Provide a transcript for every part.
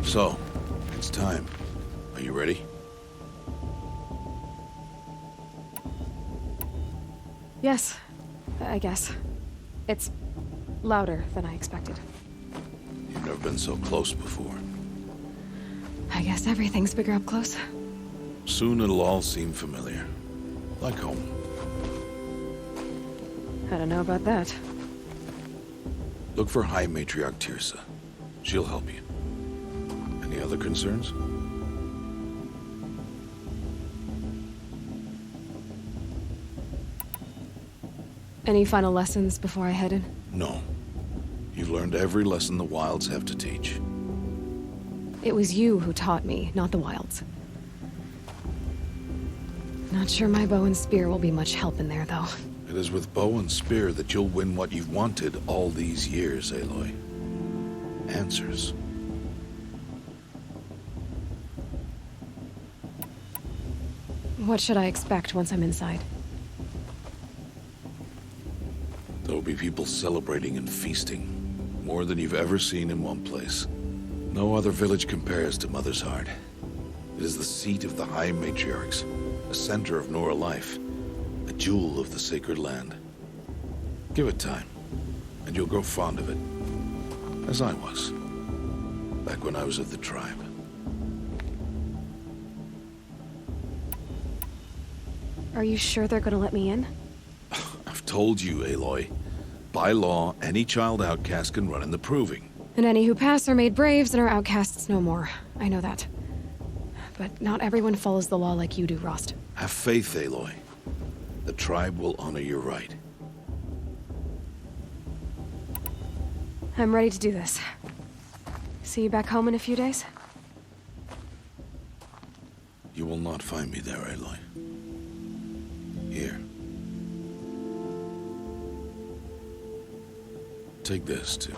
So, it's time. Are you ready? Yes, I guess. It's louder than I expected. You've never been so close before. I guess everything's bigger up close. Soon it'll all seem familiar. Like home. I don't know about that. Look for High Matriarch Tirsa. She'll help you. Any other concerns? Any final lessons before I head in? No. You've learned every lesson the Wilds have to teach. It was you who taught me, not the Wilds. Not sure my bow and spear will be much help in there, though. It is with bow and spear that you'll win what you've wanted all these years, Aloy. Answers. What should I expect once I'm inside? There'll be people celebrating and feasting. More than you've ever seen in one place. No other village compares to Mother's Heart. It is the seat of the High Matriarchs, a center of Nora life, a jewel of the sacred land. Give it time, and you'll grow fond of it. As I was, back when I was of the tribe. Are you sure they're gonna let me in? I've told you, Aloy. By law, any child outcast can run in the proving. And any who pass are made braves and are outcasts no more. I know that. But not everyone follows the law like you do, Rost. Have faith, Aloy. The tribe will honor your right. I'm ready to do this. See you back home in a few days? You will not find me there, Aloy. Here. Take this, too.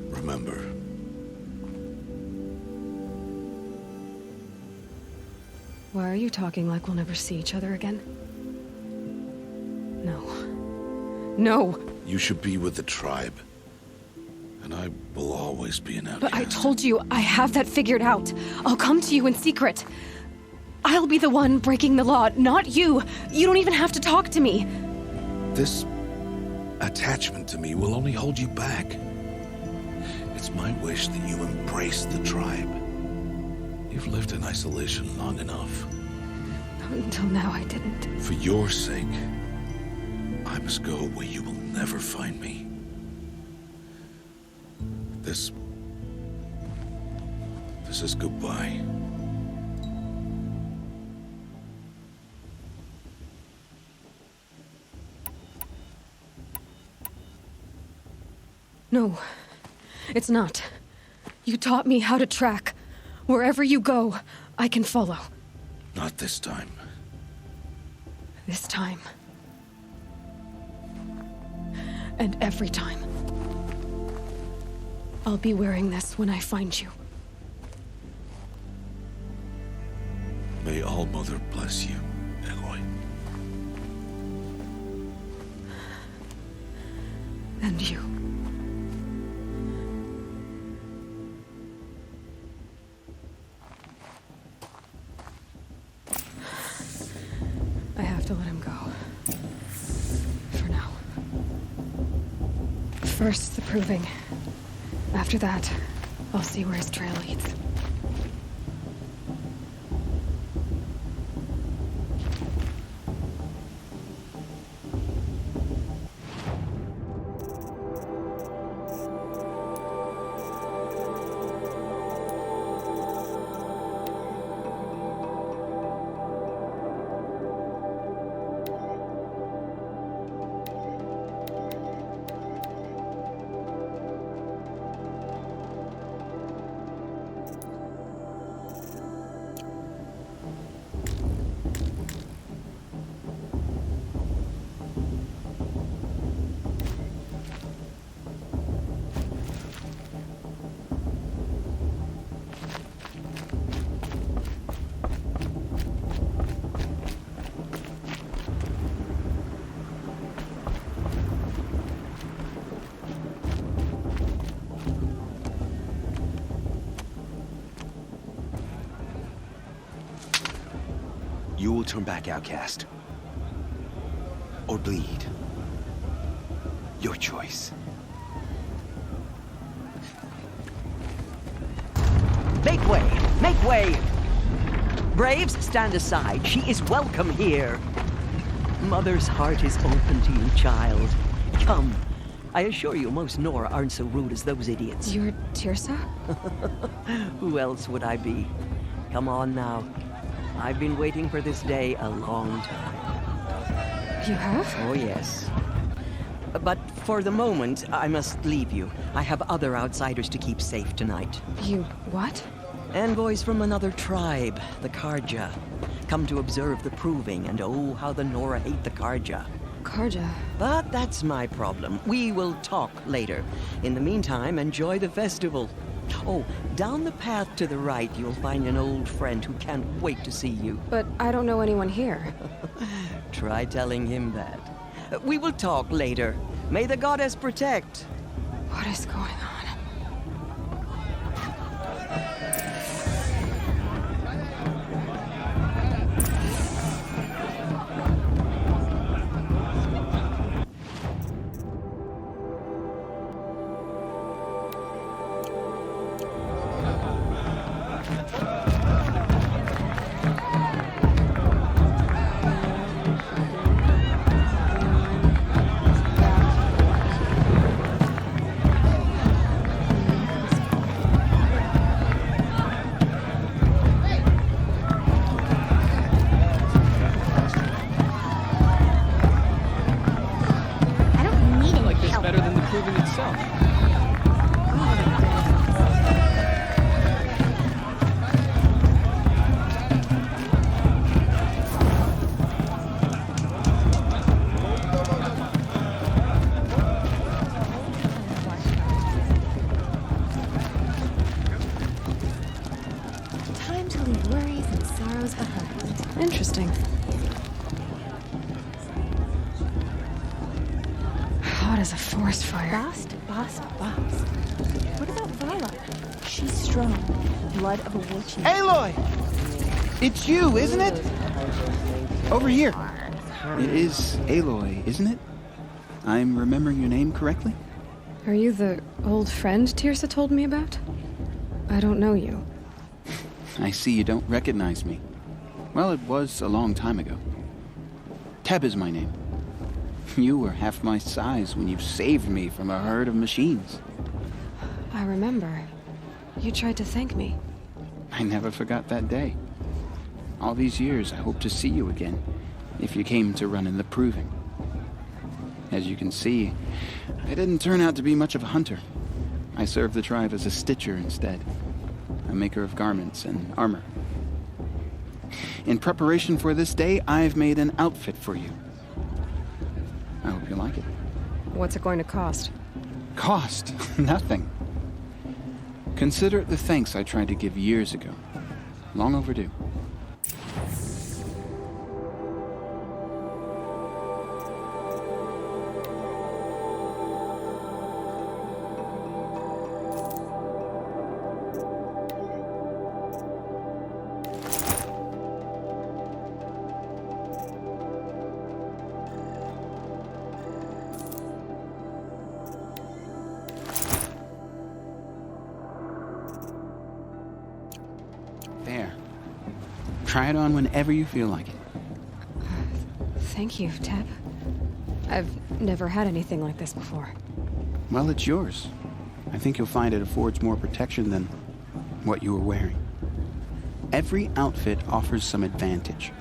Remember. Why are you talking like we'll never see each other again? No. No! You should be with the tribe. And I will always be an outcast. But I told you, I have that figured out. I'll come to you in secret. I'll be the one breaking the law, not you. You don't even have to talk to me. This attachment to me will only hold you back. It's my wish that you embrace the tribe. You've lived in isolation long enough. Until now, I didn't. For your sake, I must go where you will never find me. This is goodbye. No, it's not. You taught me how to track. Wherever you go, I can follow. Not this time. This time. And every time. I'll be wearing this when I find you. May All Mother bless you, Aloy. And you. I have to let him go. For now. First, the proving. After that, I'll see where his trail leads. You will turn back, outcast. Or bleed. Your choice. Make way! Make way! Braves, stand aside. She is welcome here. Mother's heart is open to you, child. Come. I assure you, most Nora aren't so rude as those idiots. You're Tirsa? Who else would I be? Come on now. I've been waiting for this day a long time. You have? Oh, yes. But for the moment, I must leave you. I have other outsiders to keep safe tonight. You what? Envoys from another tribe, the Karja. Come to observe the proving, and oh, how the Nora hate the Karja. Karja. But that's my problem. We will talk later. In the meantime, enjoy the festival. Oh, down the path to the right, you'll find an old friend who can't wait to see you. But I don't know anyone here. Try telling him that. We will talk later. May the goddess protect. What is going on? Interesting. Hot as a forest fire. Bast. What about Vala? She's strong. Blood of a war chief. Aloy! It's you, isn't it? Over here. It is Aloy, isn't it? I'm remembering your name correctly? Are you the old friend Tirsa told me about? I don't know you. I see you don't recognize me. Well, it was a long time ago. Teb is my name. You were half my size when you saved me from a herd of machines. I remember. You tried to thank me. I never forgot that day. All these years, I hope to see you again, if you came to run in the proving. As you can see, I didn't turn out to be much of a hunter. I served the tribe as a stitcher instead, a maker of garments and armor. In preparation for this day, I've made an outfit for you. I hope you like it. What's it going to cost? Cost? Nothing. Consider it the thanks I tried to give years ago. Long overdue. There. Try it on whenever you feel like it. Thank you, Teb. I've never had anything like this before. Well, it's yours. I think you'll find it affords more protection than what you were wearing. Every outfit offers some advantage.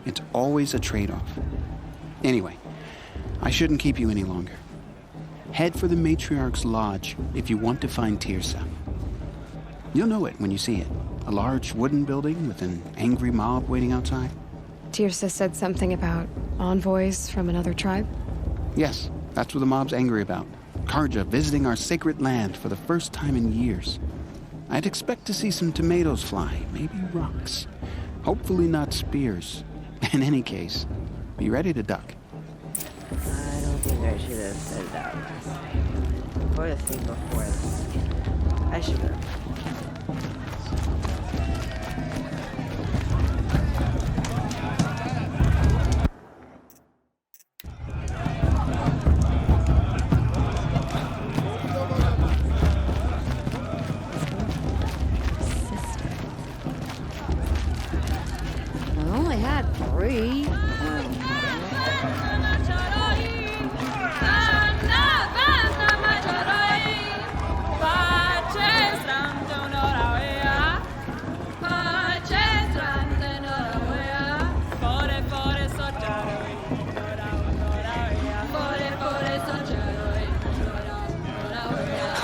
It's always a trade-off. Anyway, I shouldn't keep you any longer. Head for the Matriarch's Lodge if you want to find Tirsa. You'll know it when you see it. A large wooden building with an angry mob waiting outside. Tirsa said something about envoys from another tribe? Yes, that's what the mob's angry about. Karja visiting our sacred land for the first time in years. I'd expect to see some tomatoes fly, maybe rocks. Hopefully not spears. In any case, be ready to duck. I don't think I should have said that last night. Or the thing before that. I should have.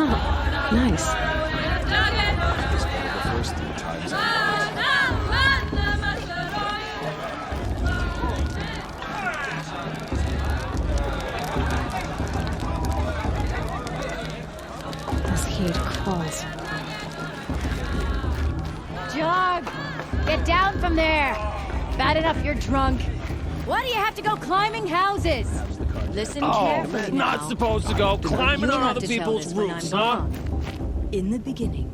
Nice. The first 3 times This heat crawls. Jog! Get down from there! Bad enough you're drunk. Why do you have to go climbing houses? Listen carefully now. Not supposed to go climbing You'll on have other to tell people's this when roofs, I'm huh? gone. In the beginning,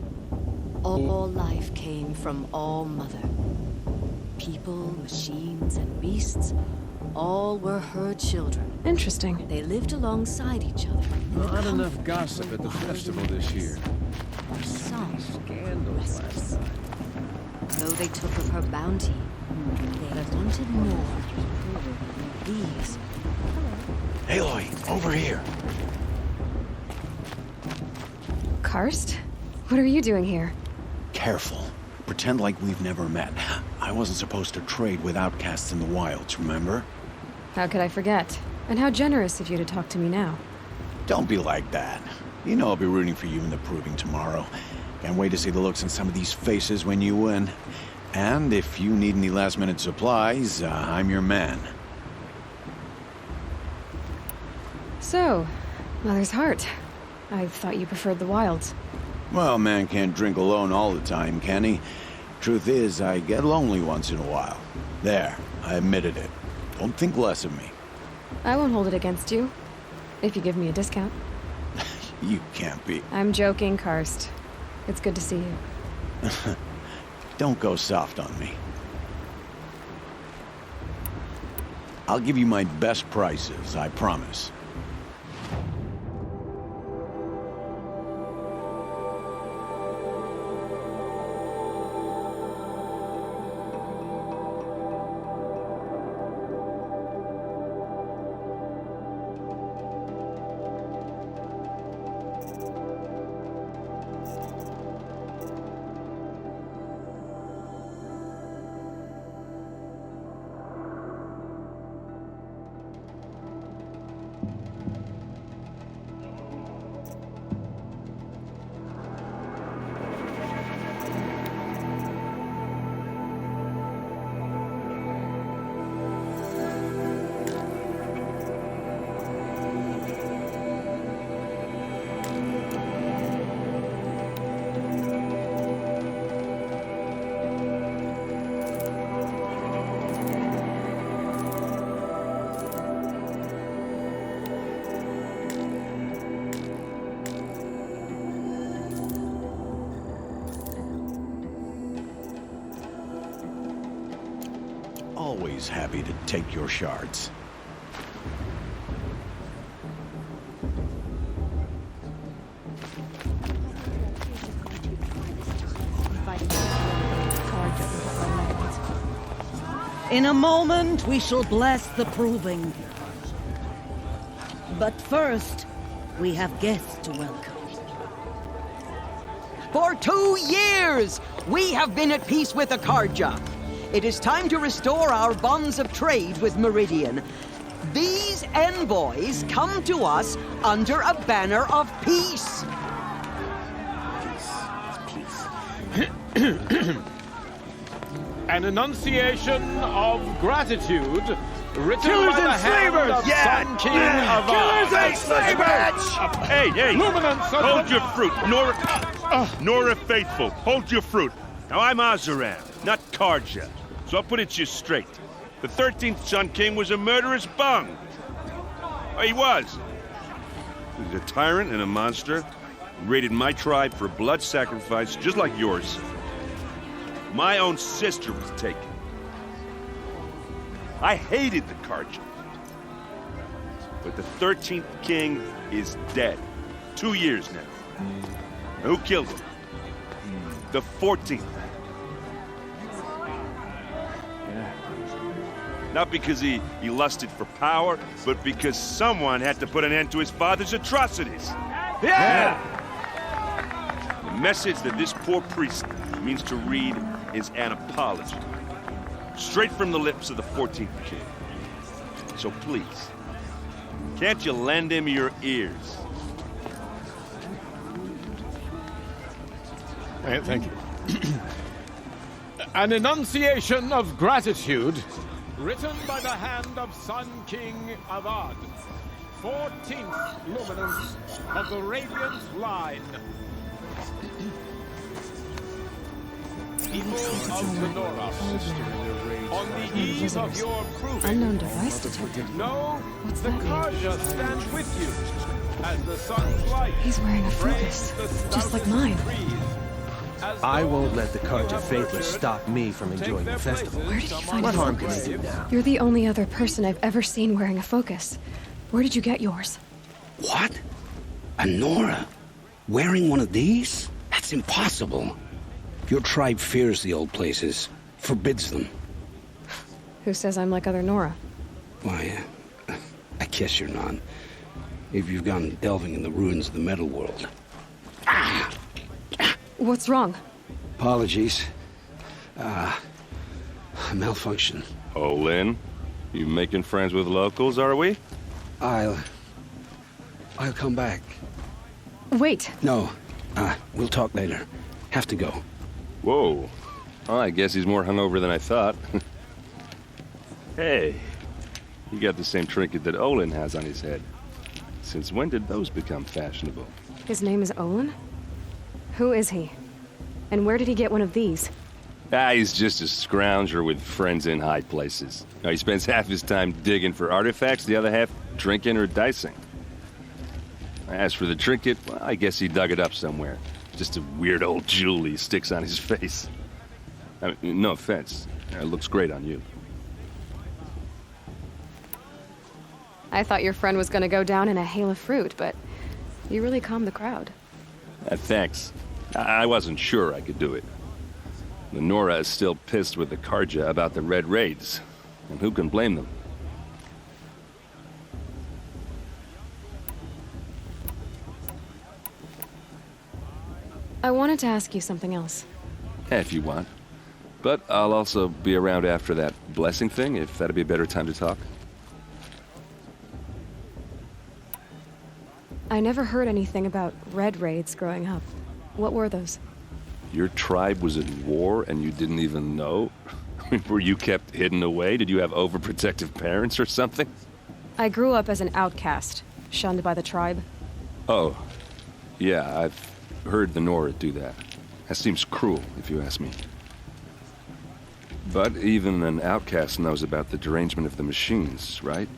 all life came from All Mother. People, machines, and beasts, all were her children. Interesting. They lived alongside each other. in the Not enough comfort gossip of at the a festival holiday this place. year. Some were restless. Though they took of her bounty, they wanted more. These Aloy, over here. Karst? What are you doing here? Careful. Pretend like we've never met. I wasn't supposed to trade with outcasts in the wilds, remember? How could I forget? And how generous of you to talk to me now. Don't be like that. You know I'll be rooting for you in the proving tomorrow. Can't wait to see the looks on some of these faces when you win. And if you need any last-minute supplies, I'm your man. So, Mother's Heart. I thought you preferred the wilds. Well, man can't drink alone all the time, can he? Truth is, I get lonely once in a while. There, I admitted it. Don't think less of me. I won't hold it against you. If you give me a discount. You can't be. I'm joking, Karst. It's good to see you. Don't go soft on me. I'll give you my best prices, I promise. Always happy to take your shards. In a moment, we shall bless the proving. But first, we have guests to welcome. For 2 years, we have been at peace with Akarja. It is time to restore our bonds of trade with Meridian. These envoys come to us under a banner of peace. An enunciation of gratitude written Killers by the and hand slavers! of Yeah! Sun King of Killers Ar. and slavers! Hey! Luminance of Hold the- your fruit, Nora Faithful. Hold your fruit. Now I'm Azaran, not Karja, so I'll put it to you straight. The 13th Sun King was a murderous bung. Oh, he was. He was a tyrant and a monster. He raided my tribe for a blood sacrifice, just like yours. My own sister was taken. I hated the Karja. But the 13th king is dead. 2 years now. Who killed him? The 14th. Not because he lusted for power, but because someone had to put an end to his father's atrocities. Yeah! The message that this poor priest means to read is an apology. Straight from the lips of the 14th king. So please, can't you lend him your ears? Thank you. An enunciation of gratitude written by the hand of Sun King Avad, 14th luminance of the Radiant Line. People of the Nora, on the eve of your proving, Unknown device detected. know What's the that mean? Karja stands with you, as the sun's light. He's wearing a focus, just like mine. I won't let the Karja Faithless stop me from enjoying the festival. Where did you find What a harm can focus? they do now? You're the only other person I've ever seen wearing a focus. Where did you get yours? What? A Nora? Wearing one of these? That's impossible. Your tribe fears the old places, forbids them. Who says I'm like other Nora? Why, I guess you're not. If you've gone delving in the ruins of the metal world. What's wrong? Apologies. Malfunction. Oh, Lynn? You making friends with locals, are we? I'll come back. Wait. No, we'll talk later. Have to go. Whoa. Well, I guess he's more hungover than I thought. Hey, you got the same trinket that Olin has on his head. Since when did those become fashionable? His name is Olin? Who is he? And where did he get one of these? He's just a scrounger with friends in high places. He spends half his time digging for artifacts, the other half drinking or dicing. As for the trinket, well, I guess he dug it up somewhere. Just a weird old jewel he sticks on his face. I mean, no offense. It looks great on you. I thought your friend was gonna go down in a hail of fruit, but you really calmed the crowd. Thanks. I wasn't sure I could do it. The Nora is still pissed with the Karja about the Red Raids, and who can blame them? I wanted to ask you something else. If you want. But I'll also be around after that blessing thing, if that'd be a better time to talk. I never heard anything about red raids growing up. What were those? Your tribe was at war and you didn't even know? Were you kept hidden away? Did you have overprotective parents or something? I grew up as an outcast, shunned by the tribe. Oh, yeah, I've heard the Nora do that. That seems cruel, if you ask me. But even an outcast knows about the derangement of the machines, right?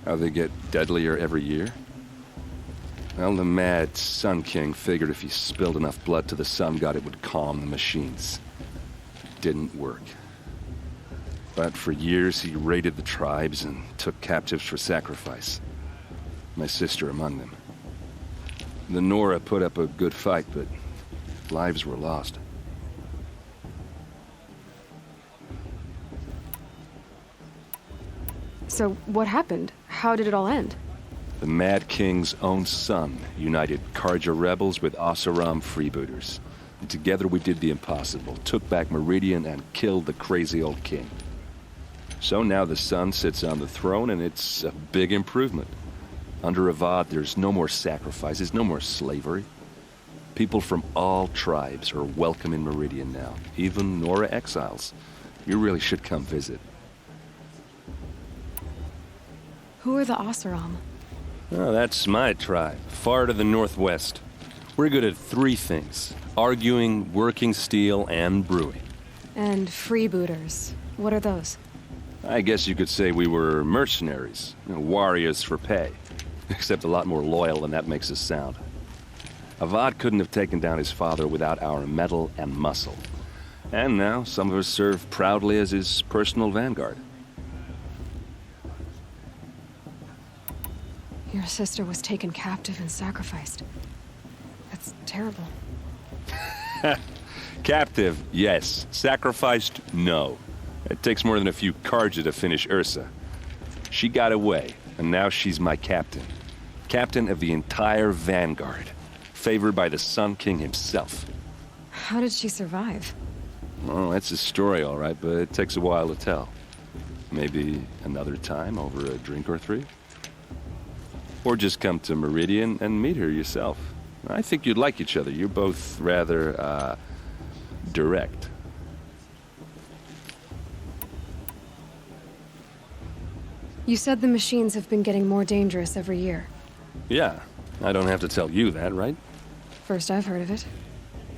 How they get deadlier every year? Well, the mad Sun King figured if he spilled enough blood to the Sun God, it would calm the machines. Didn't work. But for years, he raided the tribes and took captives for sacrifice. My sister among them. The Nora put up a good fight, but lives were lost. So what happened? How did it all end? The Mad King's own son united Karja rebels with Oseram freebooters. And together we did the impossible, took back Meridian and killed the crazy old king. So now the son sits on the throne and it's a big improvement. Under Avad, there's no more sacrifices, no more slavery. People from all tribes are welcome in Meridian now, even Nora exiles. You really should come visit. Who are the Oseram? Oh, that's my tribe, far to the northwest. We're good at three things: arguing, working steel, and brewing. And freebooters. What are those? I guess you could say we were mercenaries, warriors for pay. Except a lot more loyal than that makes us sound. Avad couldn't have taken down his father without our metal and muscle. And now some of us serve proudly as his personal vanguard. Your sister was taken captive and sacrificed. That's terrible. Captive, yes. Sacrificed, no. It takes more than a few Karja to finish Ursa. She got away, and now she's my captain. Captain of the entire vanguard. Favored by the Sun King himself. How did she survive? Oh, that's a story, all right, but it takes a while to tell. Maybe another time over a drink or three? Or just come to Meridian and meet her yourself. I think you'd like each other. You're both rather, direct. You said the machines have been getting more dangerous every year. Yeah, I don't have to tell you that, right? First I've heard of it.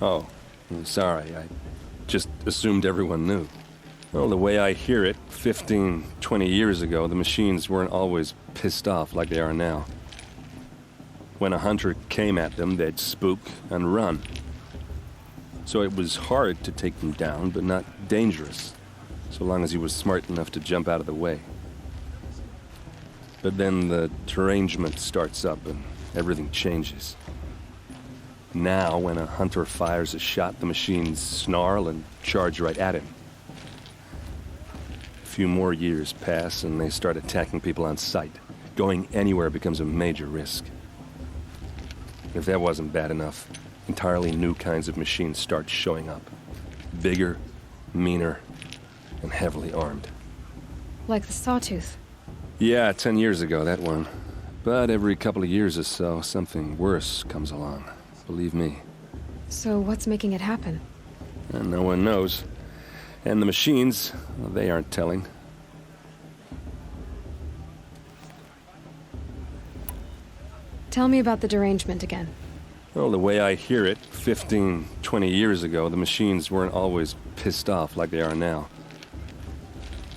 Oh, I'm sorry. I just assumed everyone knew. Well, the way I hear it, 15, 20 years ago, the machines weren't always pissed off like they are now. When a hunter came at them, they'd spook and run. So it was hard to take them down, but not dangerous, so long as he was smart enough to jump out of the way. But then the derangement starts up and everything changes. Now, when a hunter fires a shot, the machines snarl and charge right at him. A few more years pass and they start attacking people on sight. Going anywhere becomes a major risk. If that wasn't bad enough, entirely new kinds of machines start showing up. Bigger, meaner, and heavily armed. Like the Sawtooth. Yeah, 10 years ago, that one. But every couple of years or so, something worse comes along. Believe me. So what's making it happen? And no one knows. And the machines, well, they aren't telling. Tell me about the derangement again. Well, the way I hear it, 15, 20 years ago, the machines weren't always pissed off like they are now.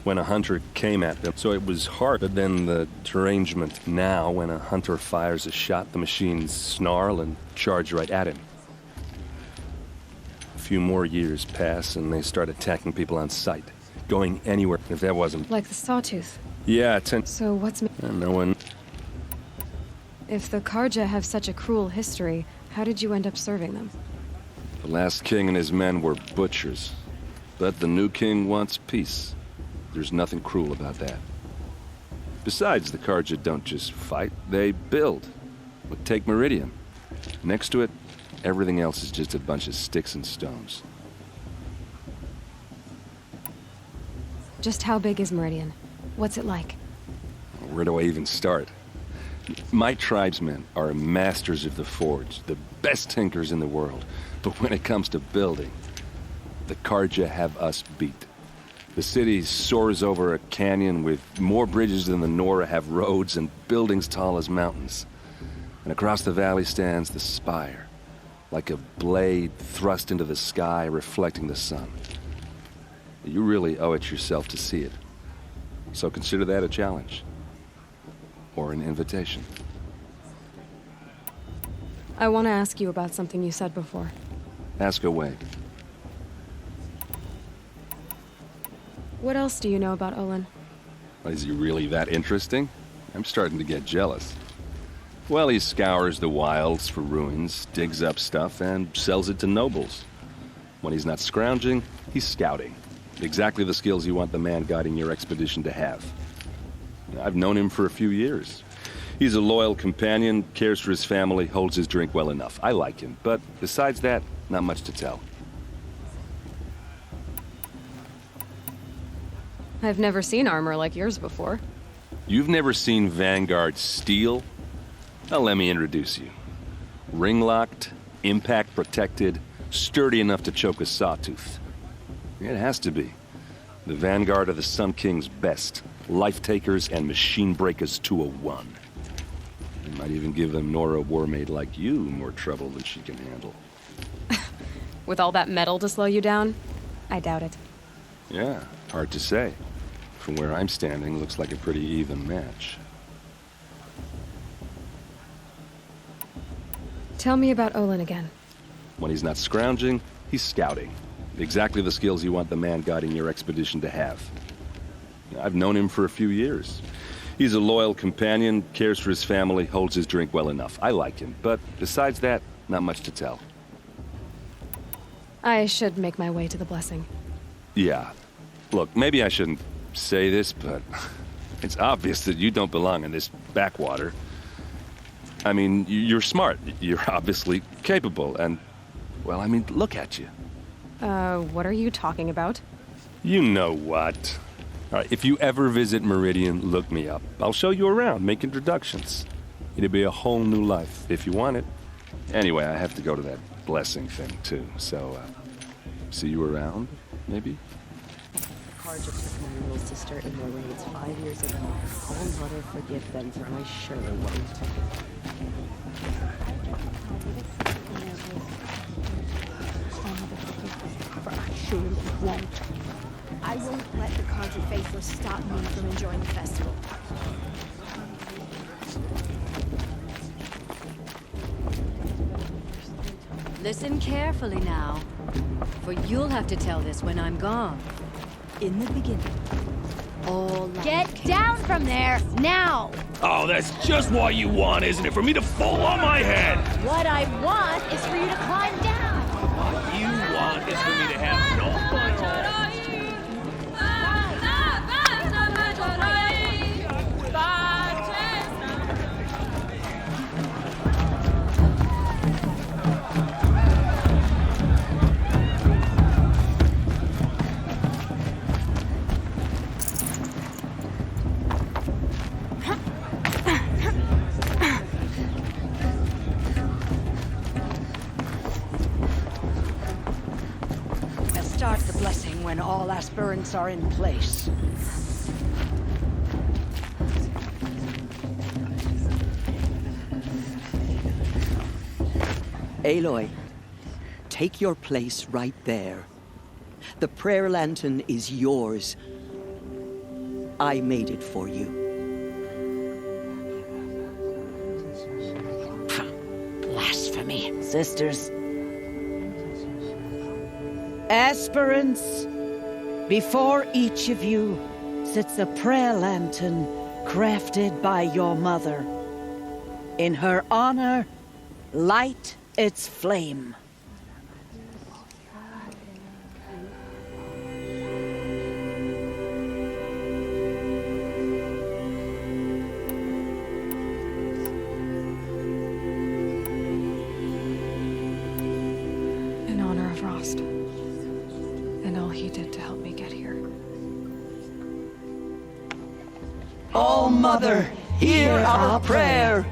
When a hunter came at them, so it was hard. But then the derangement now, when a hunter fires a shot, the machines snarl and charge right at him. A few more years pass and they start attacking people on sight. Going anywhere, if that wasn't... Like the Sawtooth. Yeah, 10... So what's... And no one... If the Karja have such a cruel history, how did you end up serving them? The last king and his men were butchers. But the new king wants peace. There's nothing cruel about that. Besides, the Karja don't just fight, they build. But take Meridian. Next to it, everything else is just a bunch of sticks and stones. Just how big is Meridian? What's it like? Where do I even start? My tribesmen are masters of the forge, the best tinkers in the world. But when it comes to building, the Karja have us beat. The city soars over a canyon with more bridges than the Nora have roads and buildings tall as mountains. And across the valley stands the spire, like a blade thrust into the sky reflecting the sun. You really owe it yourself to see it. So consider that a challenge. Or an invitation. I want to ask you about something you said before. Ask away. What else do you know about Olin? Is he really that interesting? I'm starting to get jealous. Well, he scours the wilds for ruins, digs up stuff, and sells it to nobles. When he's not scrounging, he's scouting. Exactly the skills you want the man guiding your expedition to have. I've known him for a few years. He's a loyal companion, cares for his family, holds his drink well enough. I like him, but besides that, not much to tell. I've never seen armor like yours before. You've never seen Vanguard steel? Well, let me introduce you. Ring-locked, impact-protected, sturdy enough to choke a sawtooth. It has to be. The Vanguard are the Sun King's best. Life-takers and machine-breakers to a one. They might even give a Nora warmaid like you more trouble than she can handle. With all that metal to slow you down? I doubt it. Yeah, hard to say. From where I'm standing, looks like a pretty even match. Tell me about Olin again. When he's not scrounging, he's scouting. Exactly the skills you want the man guiding your expedition to have. I've known him for a few years. He's a loyal companion, cares for his family, holds his drink well enough. I like him, but besides that, not much to tell. I should make my way to the blessing. Yeah. Look, maybe I shouldn't say this, but it's obvious that you don't belong in this backwater. I mean, you're smart. You're obviously capable, and, well, I mean, look at you. What are you talking about? You know what. All right, if you ever visit Meridian, look me up. I'll show you around, make introductions. It'll be a whole new life, if you want it. Anyway, I have to go to that blessing thing, too, so, See you around, maybe? Karja took my little sister in their raids 5 years ago. All mother forgive them, for I surely won't. For I surely won't. I won't let the Karja faithless stop me from enjoying the festival. Listen carefully now, for you'll have to tell this when I'm gone. In the beginning. All Get down from there, now! Oh, that's just what you want, isn't it? For me to fall on my head! What I want is for you to climb down! What you want is for me to have no fun at all. Start the blessing when all aspirants are in place. Aloy, take your place right there. The prayer lantern is yours. I made it for you. Blasphemy, sisters. Aspirants, before each of you sits a prayer lantern crafted by your mother. In her honor, light its flame. In honor of Rost. And all he did to help me get here. Oh, Mother, hear our prayer.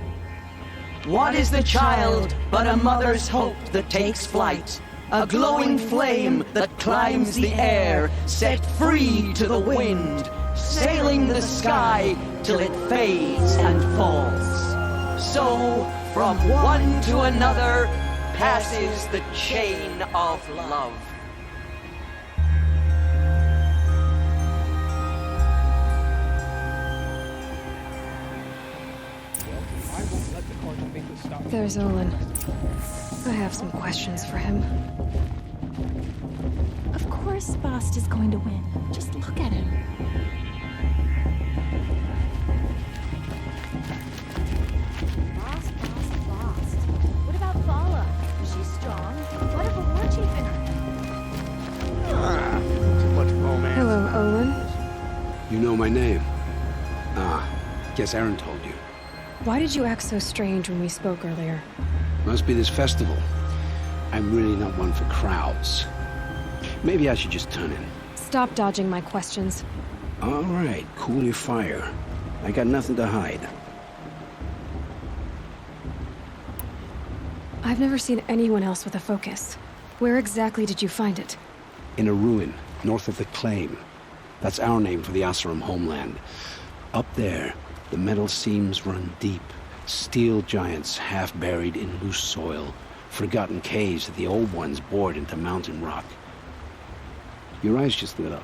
What is the child but a mother's hope that takes flight? A glowing flame that climbs the air, set free to the wind, sailing the sky till it fades and falls. So, from one to another, passes the chain of love. There's Olin. I have some questions for him. Of course Bast is going to win. Just look at him. Bast. What about Vala? Is she strong? What if a war chief in her? Too much romance. Hello, Olin. You know my name? Guess Aaron told you. Why did you act so strange when we spoke earlier? Must be this festival. I'm really not one for crowds. Maybe I should just turn in. Stop dodging my questions. All right, cool your fire. I got nothing to hide. I've never seen anyone else with a focus. Where exactly did you find it? In a ruin, north of the Claim. That's our name for the Asuram homeland. Up there, the metal seams run deep. Steel giants half buried in loose soil. Forgotten caves that the old ones bored into mountain rock. Your eyes just lit up.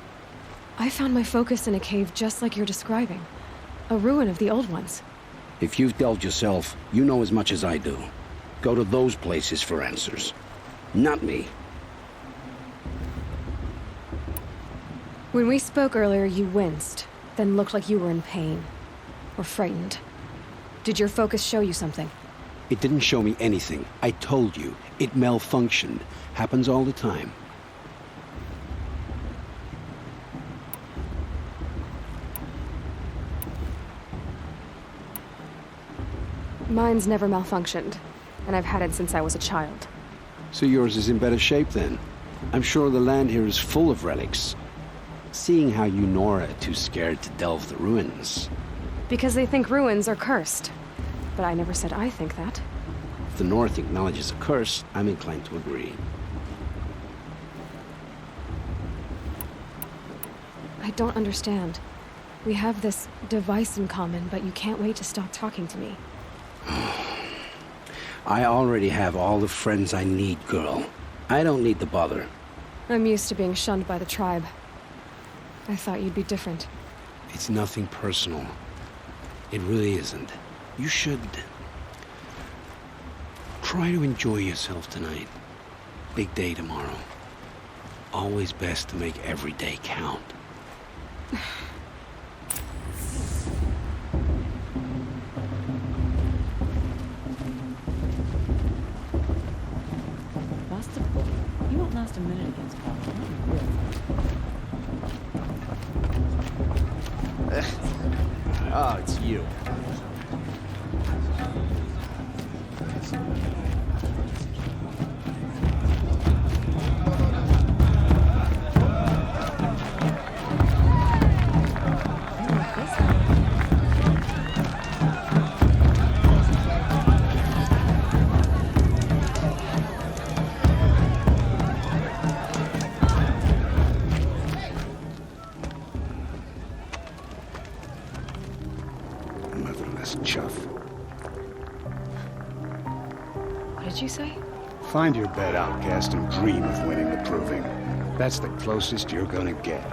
I found my focus in a cave just like you're describing. A ruin of the old ones. If you've delved yourself, you know as much as I do. Go to those places for answers. Not me. When we spoke earlier, you winced, then looked like you were in pain. Or frightened. Did your focus show you something? It didn't show me anything. I told you. It malfunctioned. Happens all the time. Mine's never malfunctioned, and I've had it since I was a child. So yours is in better shape then. I'm sure the land here is full of relics. Seeing how you Nora are too scared to delve the ruins. Because they think ruins are cursed. But I never said I think that. If the North acknowledges a curse, I'm inclined to agree. I don't understand. We have this device in common, but you can't wait to stop talking to me. I already have all the friends I need, girl. I don't need the bother. I'm used to being shunned by the tribe. I thought you'd be different. It's nothing personal. It really isn't. You should try to enjoy yourself tonight. Big day tomorrow. Always best to make every day count. You won't last a minute against Paul. Oh, it's you. What did you say? Find your bed, outcast, and dream of winning the proving. That's the closest you're gonna get.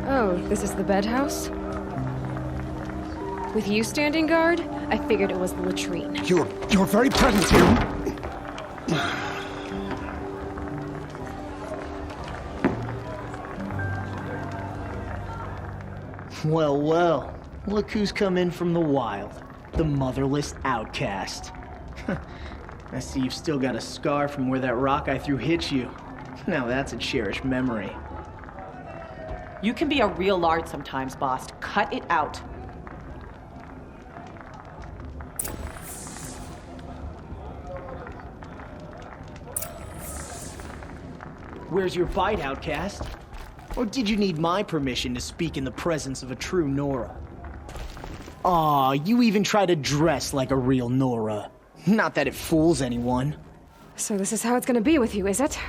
Oh, this is the bed house? With you standing guard, I figured it was the latrine. Your very presence here. Well, well. Look who's come in from the wild. The motherless outcast. I see you've still got a scar from where that rock I threw hit you. Now that's a cherished memory. You can be a real lard sometimes, boss. Cut it out. Where's your bite, outcast? Or did you need my permission to speak in the presence of a true Nora? Aw, you even try to dress like a real Nora. Not that it fools anyone. So this is how it's gonna be with you, is it?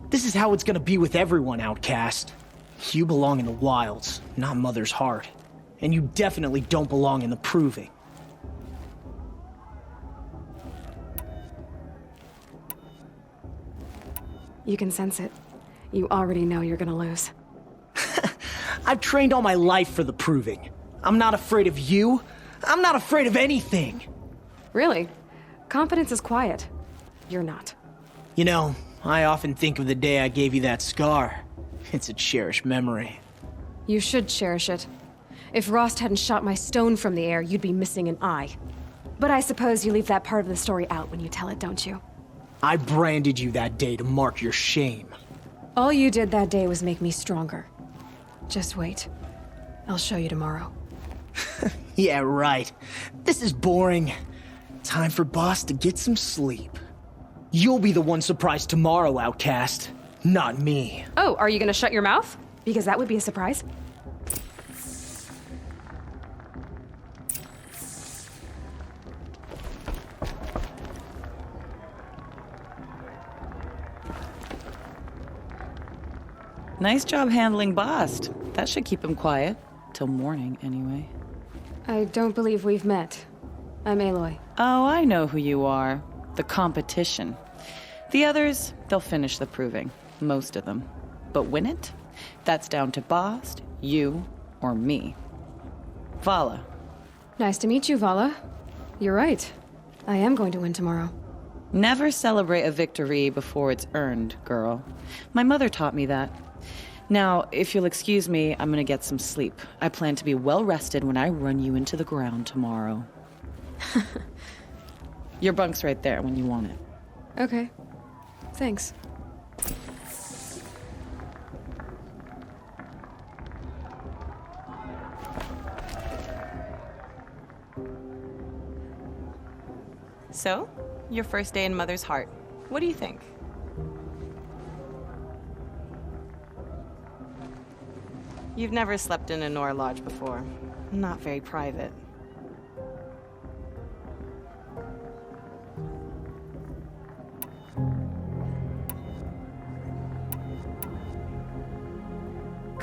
This is how it's gonna be with everyone, outcast. You belong in the wilds, not Mother's Heart. And you definitely don't belong in the proving. You can sense it. You already know you're gonna lose. I've trained all my life for the proving. I'm not afraid of you. I'm not afraid of anything. Really? Confidence is quiet. You're not. You know, I often think of the day I gave you that scar. It's a cherished memory. You should cherish it. If Rost hadn't shot my stone from the air, you'd be missing an eye. But I suppose you leave that part of the story out when you tell it, don't you? I branded you that day to mark your shame. All you did that day was make me stronger. Just wait. I'll show you tomorrow. Yeah, right. This is boring. Time for Boss to get some sleep. You'll be the one surprised tomorrow, outcast. Not me. Oh, are you gonna shut your mouth? Because that would be a surprise. Nice job handling Bast. That should keep him quiet. Till morning, anyway. I don't believe we've met. I'm Aloy. Oh, I know who you are. The competition. The others, they'll finish the proving. Most of them. But win it? That's down to Bast, you, or me. Vala. Nice to meet you, Vala. You're right. I am going to win tomorrow. Never celebrate a victory before it's earned, girl. My mother taught me that. Now, if you'll excuse me, I'm gonna get some sleep. I plan to be well rested when I run you into the ground tomorrow. Your bunk's right there when you want it. Okay. Thanks. So, your first day in Mother's Heart. What do you think? You've never slept in a Nora lodge before. Not very private.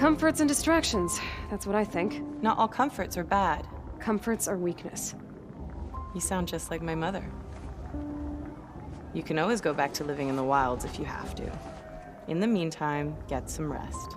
Comforts and distractions. That's what I think. Not all comforts are bad. Comforts are weakness. You sound just like my mother. You can always go back to living in the wilds if you have to. In the meantime, get some rest.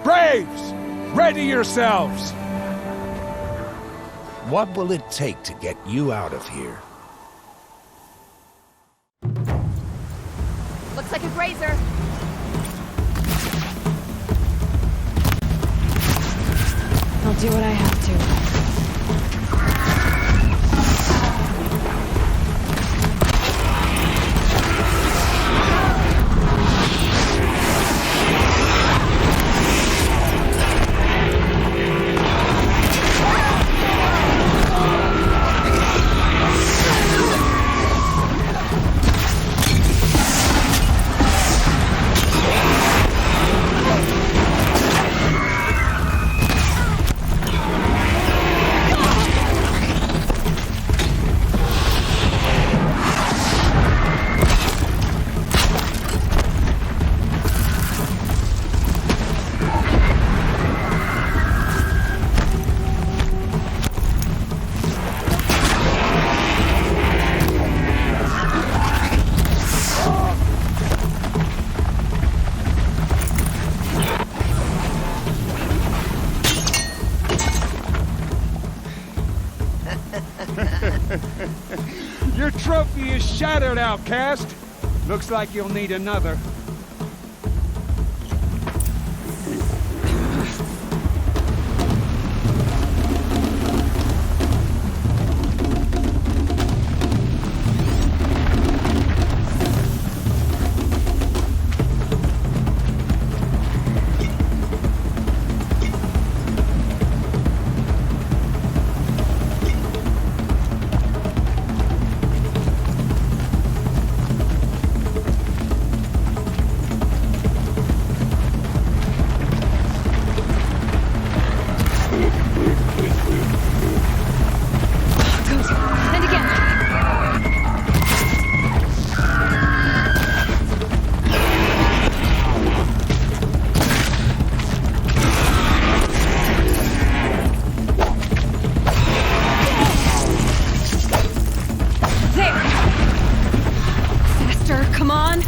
Braves! Ready yourselves! What will it take to get you out of here? Looks like a grazer. I'll do what I have to. Your trophy is shattered, outcast. Looks like you'll need another. Come on!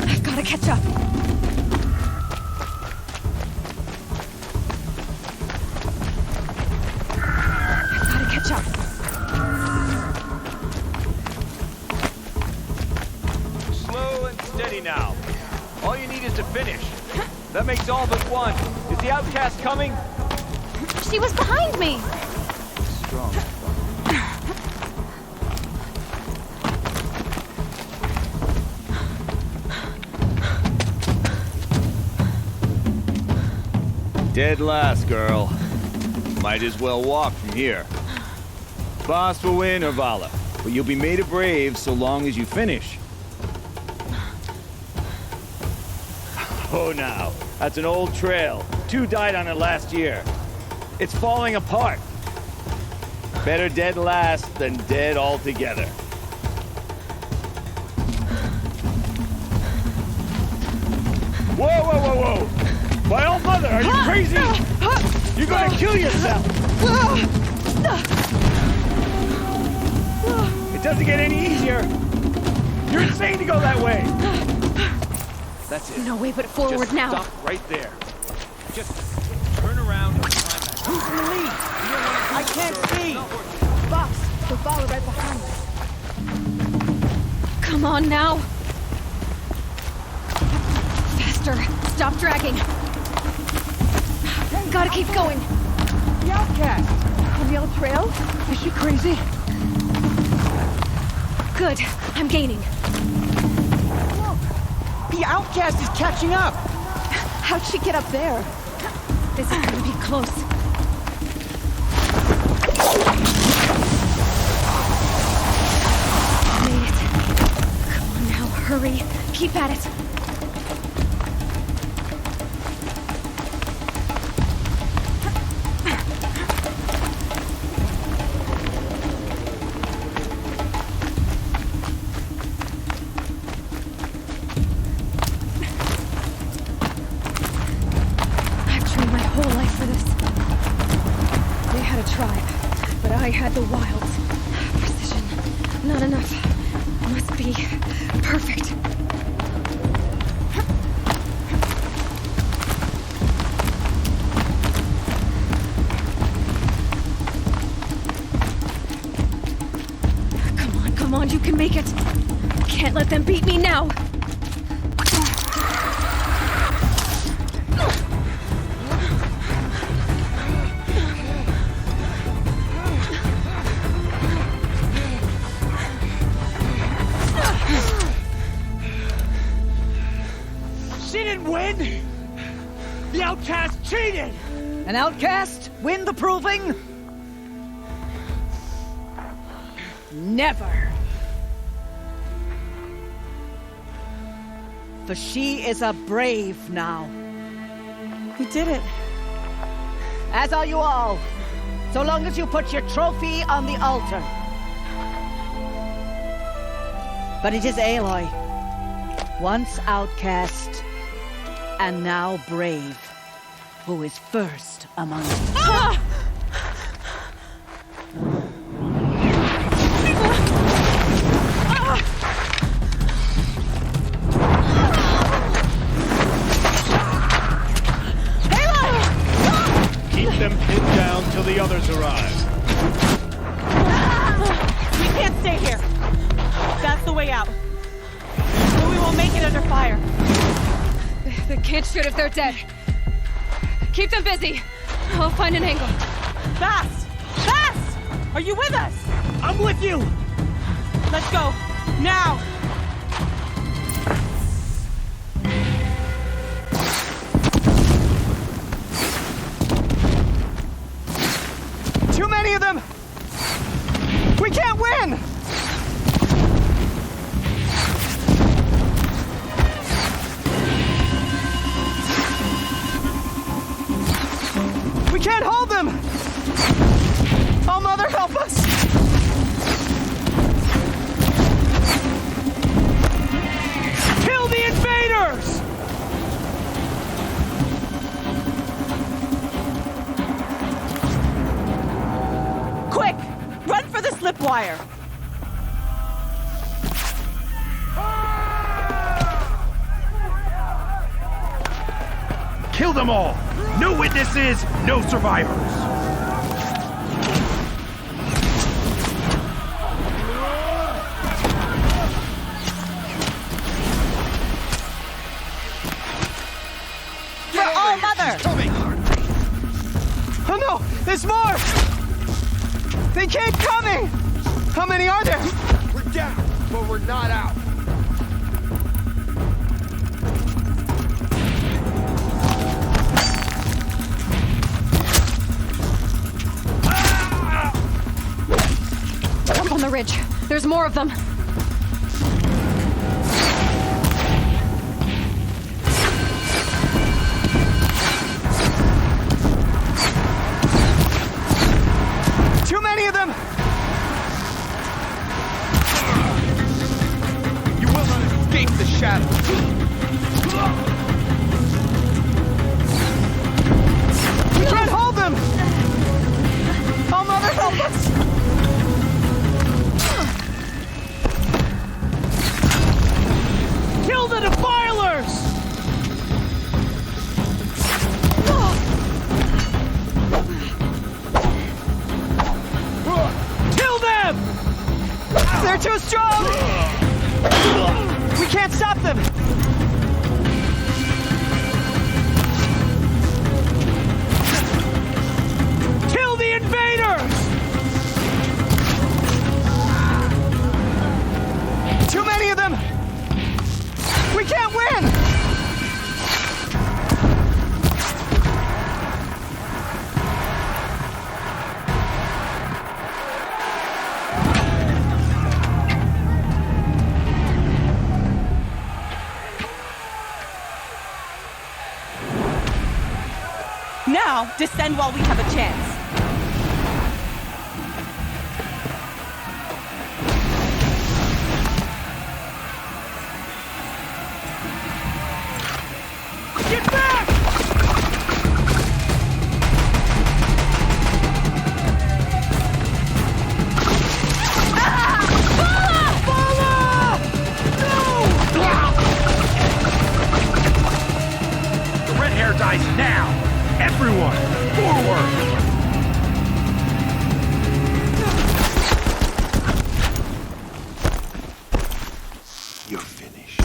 I've gotta catch up. I've gotta catch up. Slow and steady now. All you need is to finish. That makes all but one. Is the outcast coming? She was behind me! Strong. Dead last, girl. Might as well walk from here. Boss will win, Urvala, but you'll be made a brave so long as you finish. Oh, now, that's an old trail. 2 died on it last year. It's falling apart. Better dead last than dead altogether. Whoa, whoa, whoa, whoa! My old mother, are you crazy? You're gonna kill yourself! It doesn't get any easier. You're insane to go that way. That's it. No way but forward Just now. Stop right there. Just turn around and climb back. Who's in the lead? I can't see. Boss, we'll follow right behind us. Come on now. Faster. Stop dragging. Gotta keep going. The outcast. On the old trail? Is she crazy? Good. I'm gaining. Look. The outcast is catching up. How'd she get up there? This is gonna be close. Made it. Come on now, hurry. Keep at it. I had the wilds. Precision. Not enough. Must be perfect. Come on, you can make it. Can't let them beat me now. Win? The outcast cheated! An outcast? Win the proving? Never. For she is a brave now. We did it. As are you all. So long as you put your trophy on the altar. But it is Aloy, once outcast, and now brave, who is first among us. Ah! Keep them pinned down till the others arrive. We can't stay here. That's the way out. Or we won't make it under fire. They can't shoot if they're dead. Keep them busy. I'll find an angle. Fast! Fast! Are you with us? I'm with you! Let's go. Now! Too many of them! We can't win! We can't hold them! Oh, Mother, help us! Kill the invaders! Quick! Run for the slip wire! Kill them all! No witnesses, no survivors! For all Mother! Oh no! There's more! They keep coming! How many are there? We're down, but we're not out. Up on the ridge. There's more of them. Too many of them! You will not escape the shadow. They're too strong! We can't stop them! Kill the invaders! Too many of them! We can't win! Now, descend while we have a chance. Get back! The red hair dies now! Everyone, forward! You're finished.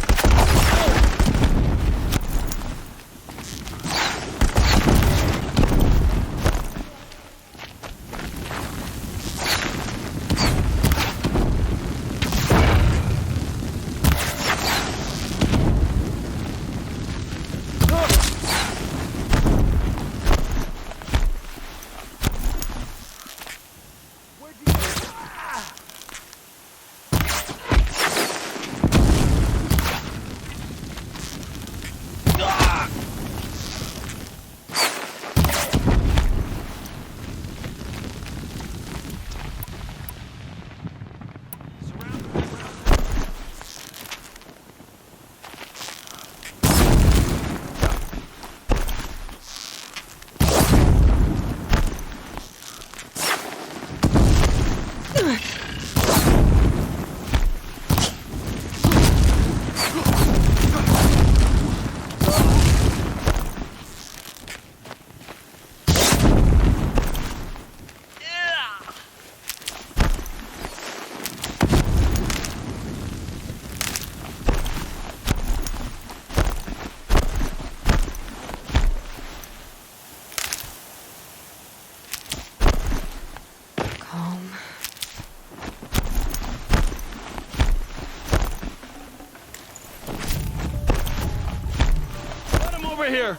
Over here!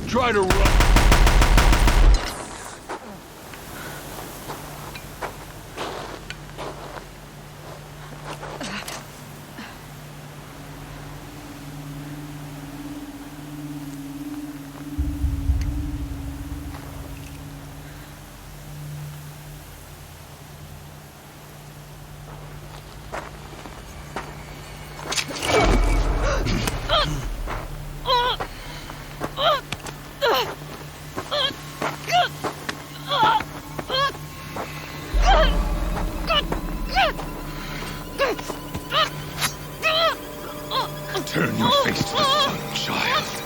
Try to run. Turn your face to the sun, child.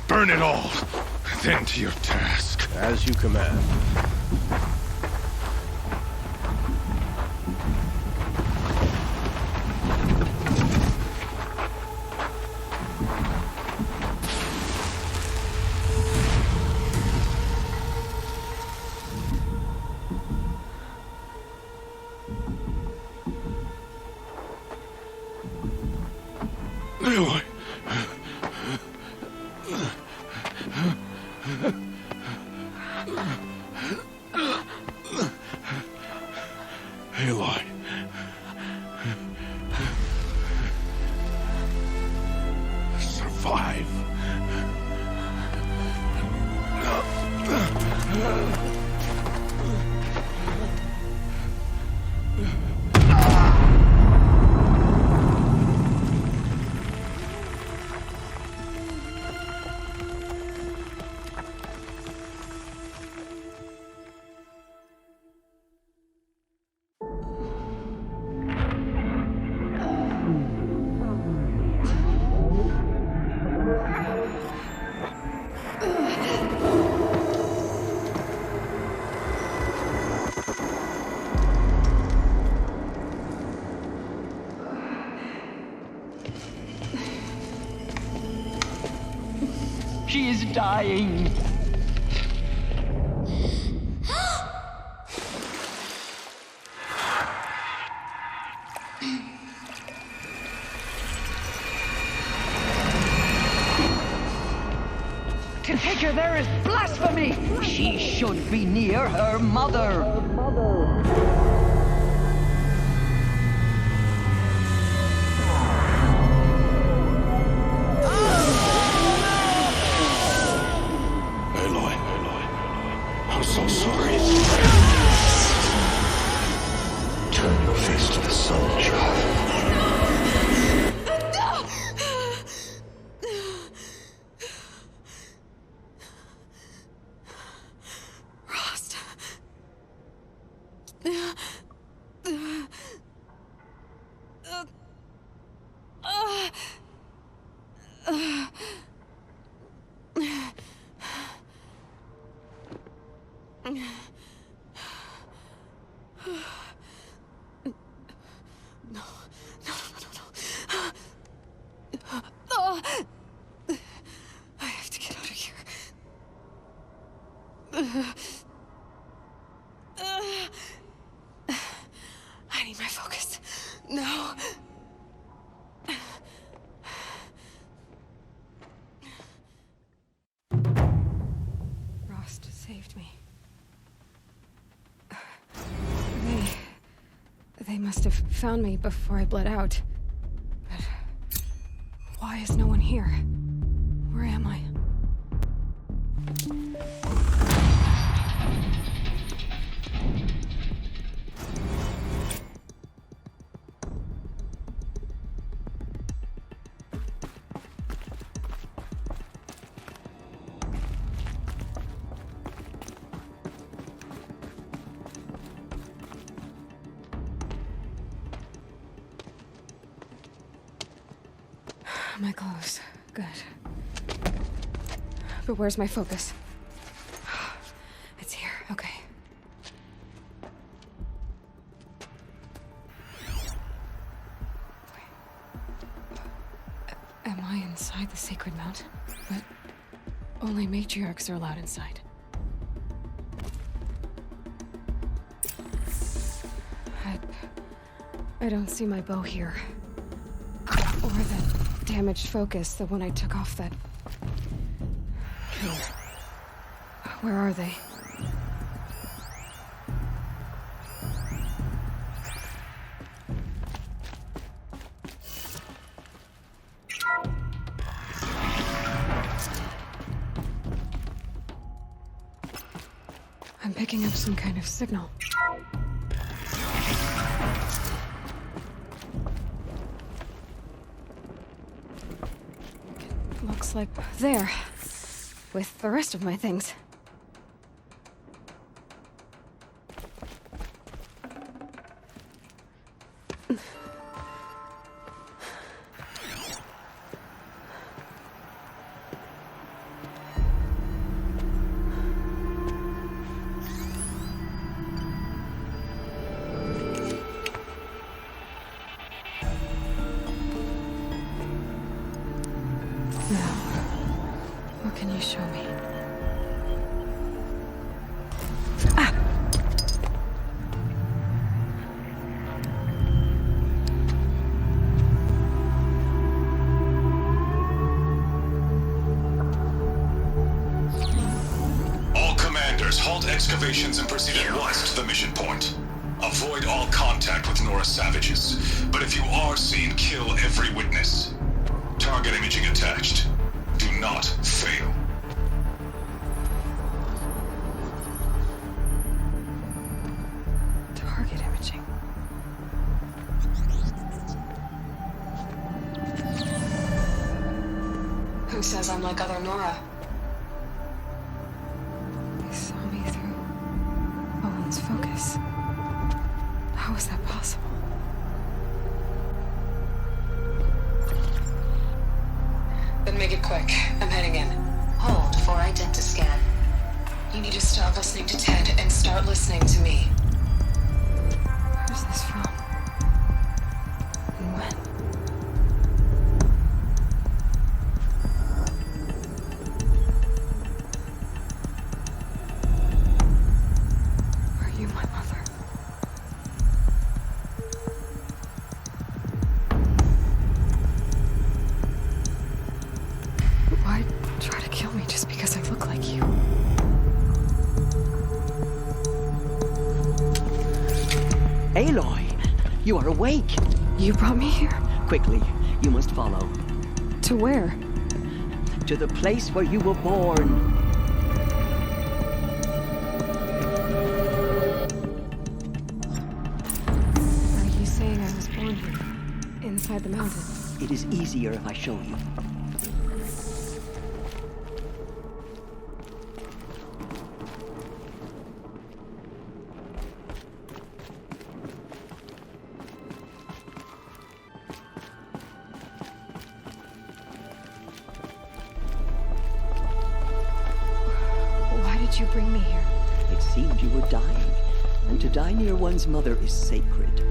Burn it all, then to your task. As you command. Aloy. Aloy. Survive. She is dying. To take her there is blasphemy! She should be near her mother. Aloy. I'm so sorry. Turn your face to the sun, child. I have to get out of here. I need my focus. No. Rost saved me. They must have found me before I bled out. But why is no one here? Where am I? My clothes. Good. But where's my focus? It's here. Okay. Am I inside the sacred mountain? But only matriarchs are allowed inside. I don't see my bow here. Or the damaged focus, the one I took off that... cave. Where are they? I'm picking up some kind of signal. Looks like there, with the rest of my things. What can you show me? Ah! activations and proceed at once to the mission point. Avoid all contact with Nora savages, but if you are seen, kill every witness. Target imaging attached. Do not fail. Target imaging. Who says I'm like other Nora? They saw me through Owen's focus. How is that possible? Then make it quick. I'm heading in. Hold for identiscan. You need to stop listening to Ted and start listening to me. Where's this from? And when? Are you my mother? Why try to kill me just because I look like you? Aloy, you are awake. You brought me here? Quickly, you must follow. To where? To the place where you were born. Are you saying I was born here? Inside the mountain? It is easier if I show you. Why did you bring me here? It seemed you were dying, and to die near one's mother is sacred.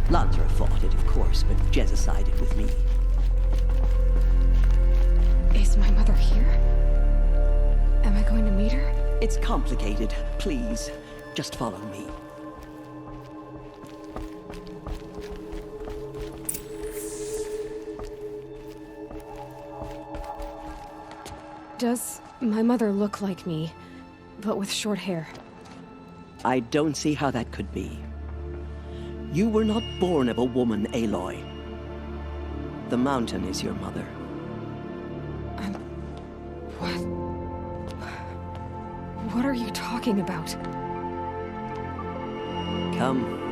Lansra fought it, of course, but Jezza sided with me. Is my mother here? Am I going to meet her? It's complicated. Please, just follow me. Does my mother look like me, but with short hair? I don't see how that could be. You were not born of a woman, Aloy. The mountain is your mother. What are you talking about? Come.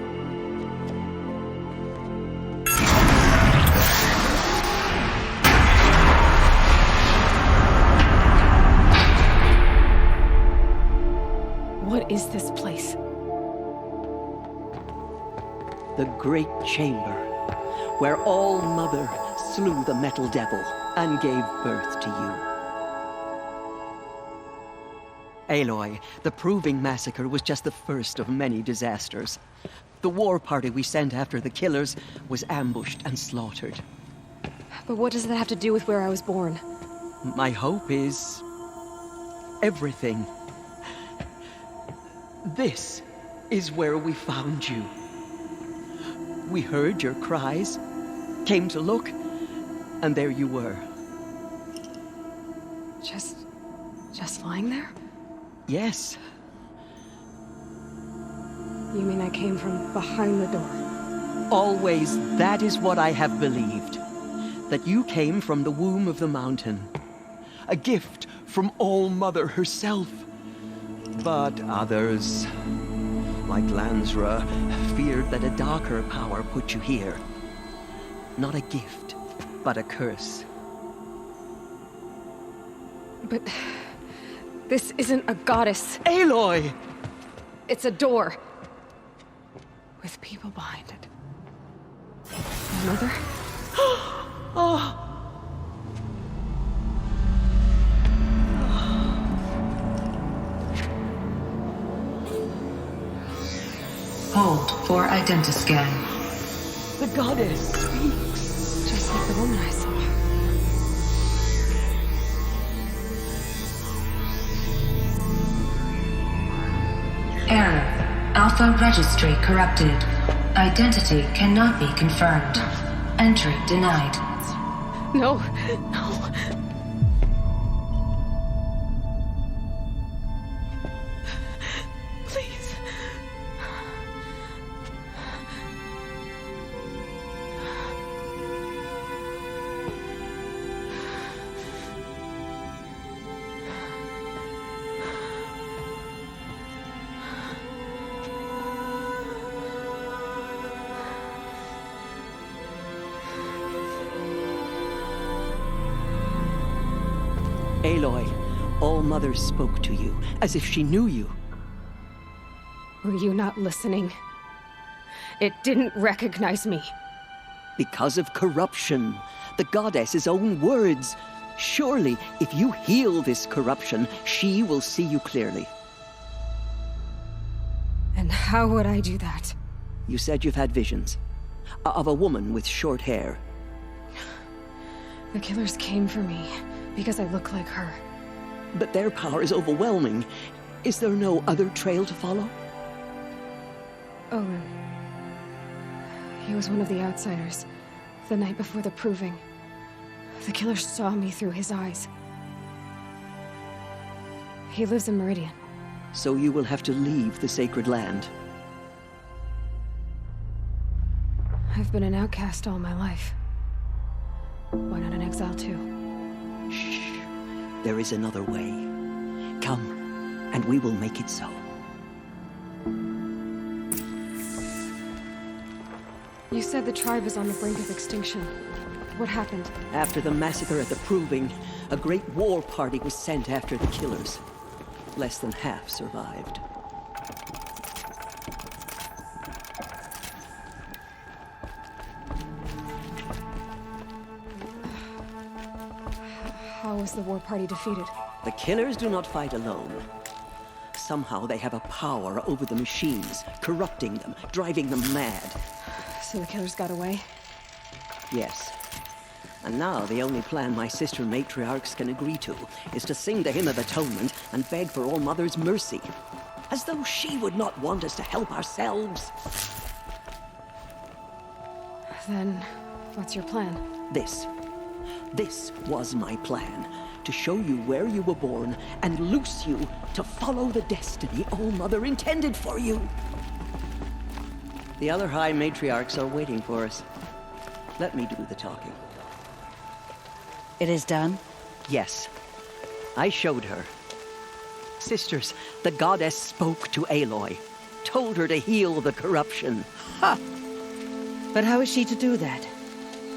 What is this place? The Great Chamber, where All Mother slew the Metal Devil and gave birth to you. Aloy, the Proving Massacre was just the first of many disasters. The war party we sent after the killers was ambushed and slaughtered. But what does that have to do with where I was born? My hope is everything. This is where we found you. We heard your cries, came to look, and there you were. Just lying there? Yes. You mean I came from behind the door? Always, that is what I have believed. That you came from the womb of the mountain. A gift from All Mother herself. But others, like Lansra, feared that a darker power put you here. Not a gift, but a curse. But this isn't a goddess. Aloy! It's a door. With people behind it. My mother? Oh! Hold for identiscan. The goddess speaks. Just like the woman I saw. Error. Alpha registry corrupted. Identity cannot be confirmed. Entry denied. No, no. Aloy, All-Mother spoke to you, as if she knew you. Were you not listening? It didn't recognize me. Because of corruption, the goddess's own words. Surely, if you heal this corruption, she will see you clearly. And how would I do that? You said you've had visions. Of a woman with short hair. The killers came for me because I look like her. But their power is overwhelming. Is there no other trail to follow? Oh, he was one of the outsiders. The night before the proving. The killer saw me through his eyes. He lives in Meridian. So you will have to leave the sacred land. I've been an outcast all my life. Why not an exile too? Shh. There is another way. Come, and we will make it so. You said the tribe is on the brink of extinction. What happened? After the massacre at the Proving, a great war party was sent after the killers. Less than half survived. How was the war party defeated? The killers do not fight alone. Somehow they have a power over the machines, corrupting them, driving them mad. So the killers got away? Yes. And now the only plan my sister matriarchs can agree to is to sing the Hymn of Atonement and beg for All-Mother's mercy. As though she would not want us to help ourselves. Then, what's your plan? This was my plan. To show you where you were born and loose you to follow the destiny All-Mother intended for you. The other High Matriarchs are waiting for us. Let me do the talking. It is done? Yes. I showed her. Sisters, the goddess spoke to Aloy. Told her to heal the corruption. Ha! But how is she to do that?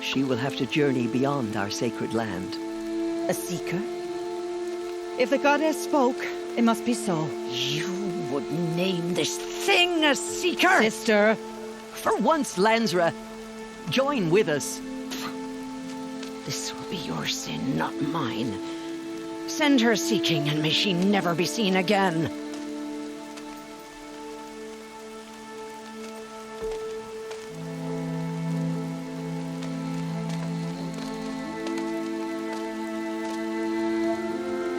She will have to journey beyond our sacred land. A seeker? If the goddess spoke, it must be so. You would name this thing a seeker? Sister! For once, Lansra, join with us. This will be your sin, not mine. Send her seeking, and may she never be seen again.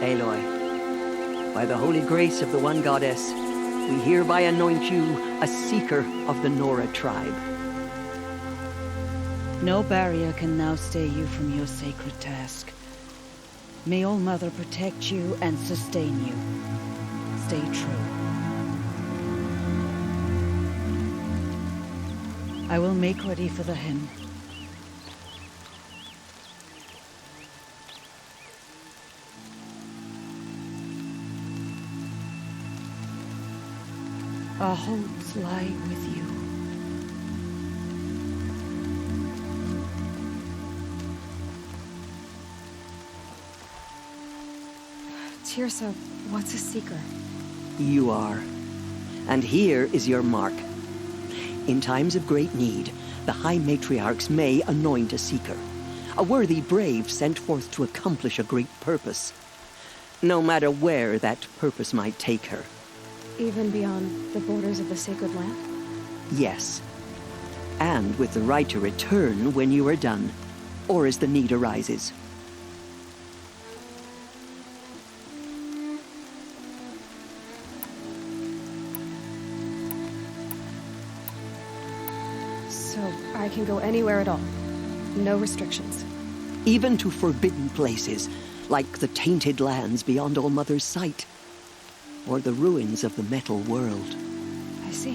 Aloy, by the holy grace of the one goddess, we hereby anoint you a seeker of the Nora tribe. No barrier can now stay you from your sacred task. May All-Mother protect you and sustain you. Stay true. I will make ready for the hymn. Our hopes lie with you. Tirsa, what's a seeker? You are. And here is your mark. In times of great need, the High Matriarchs may anoint a seeker. A worthy brave sent forth to accomplish a great purpose. No matter where that purpose might take her. Even beyond the borders of the sacred land? Yes. And with the right to return when you are done, or as the need arises. So I can go anywhere at all? No restrictions? Even to forbidden places, like the tainted lands beyond All-Mother's sight. Or the ruins of the metal world. I see.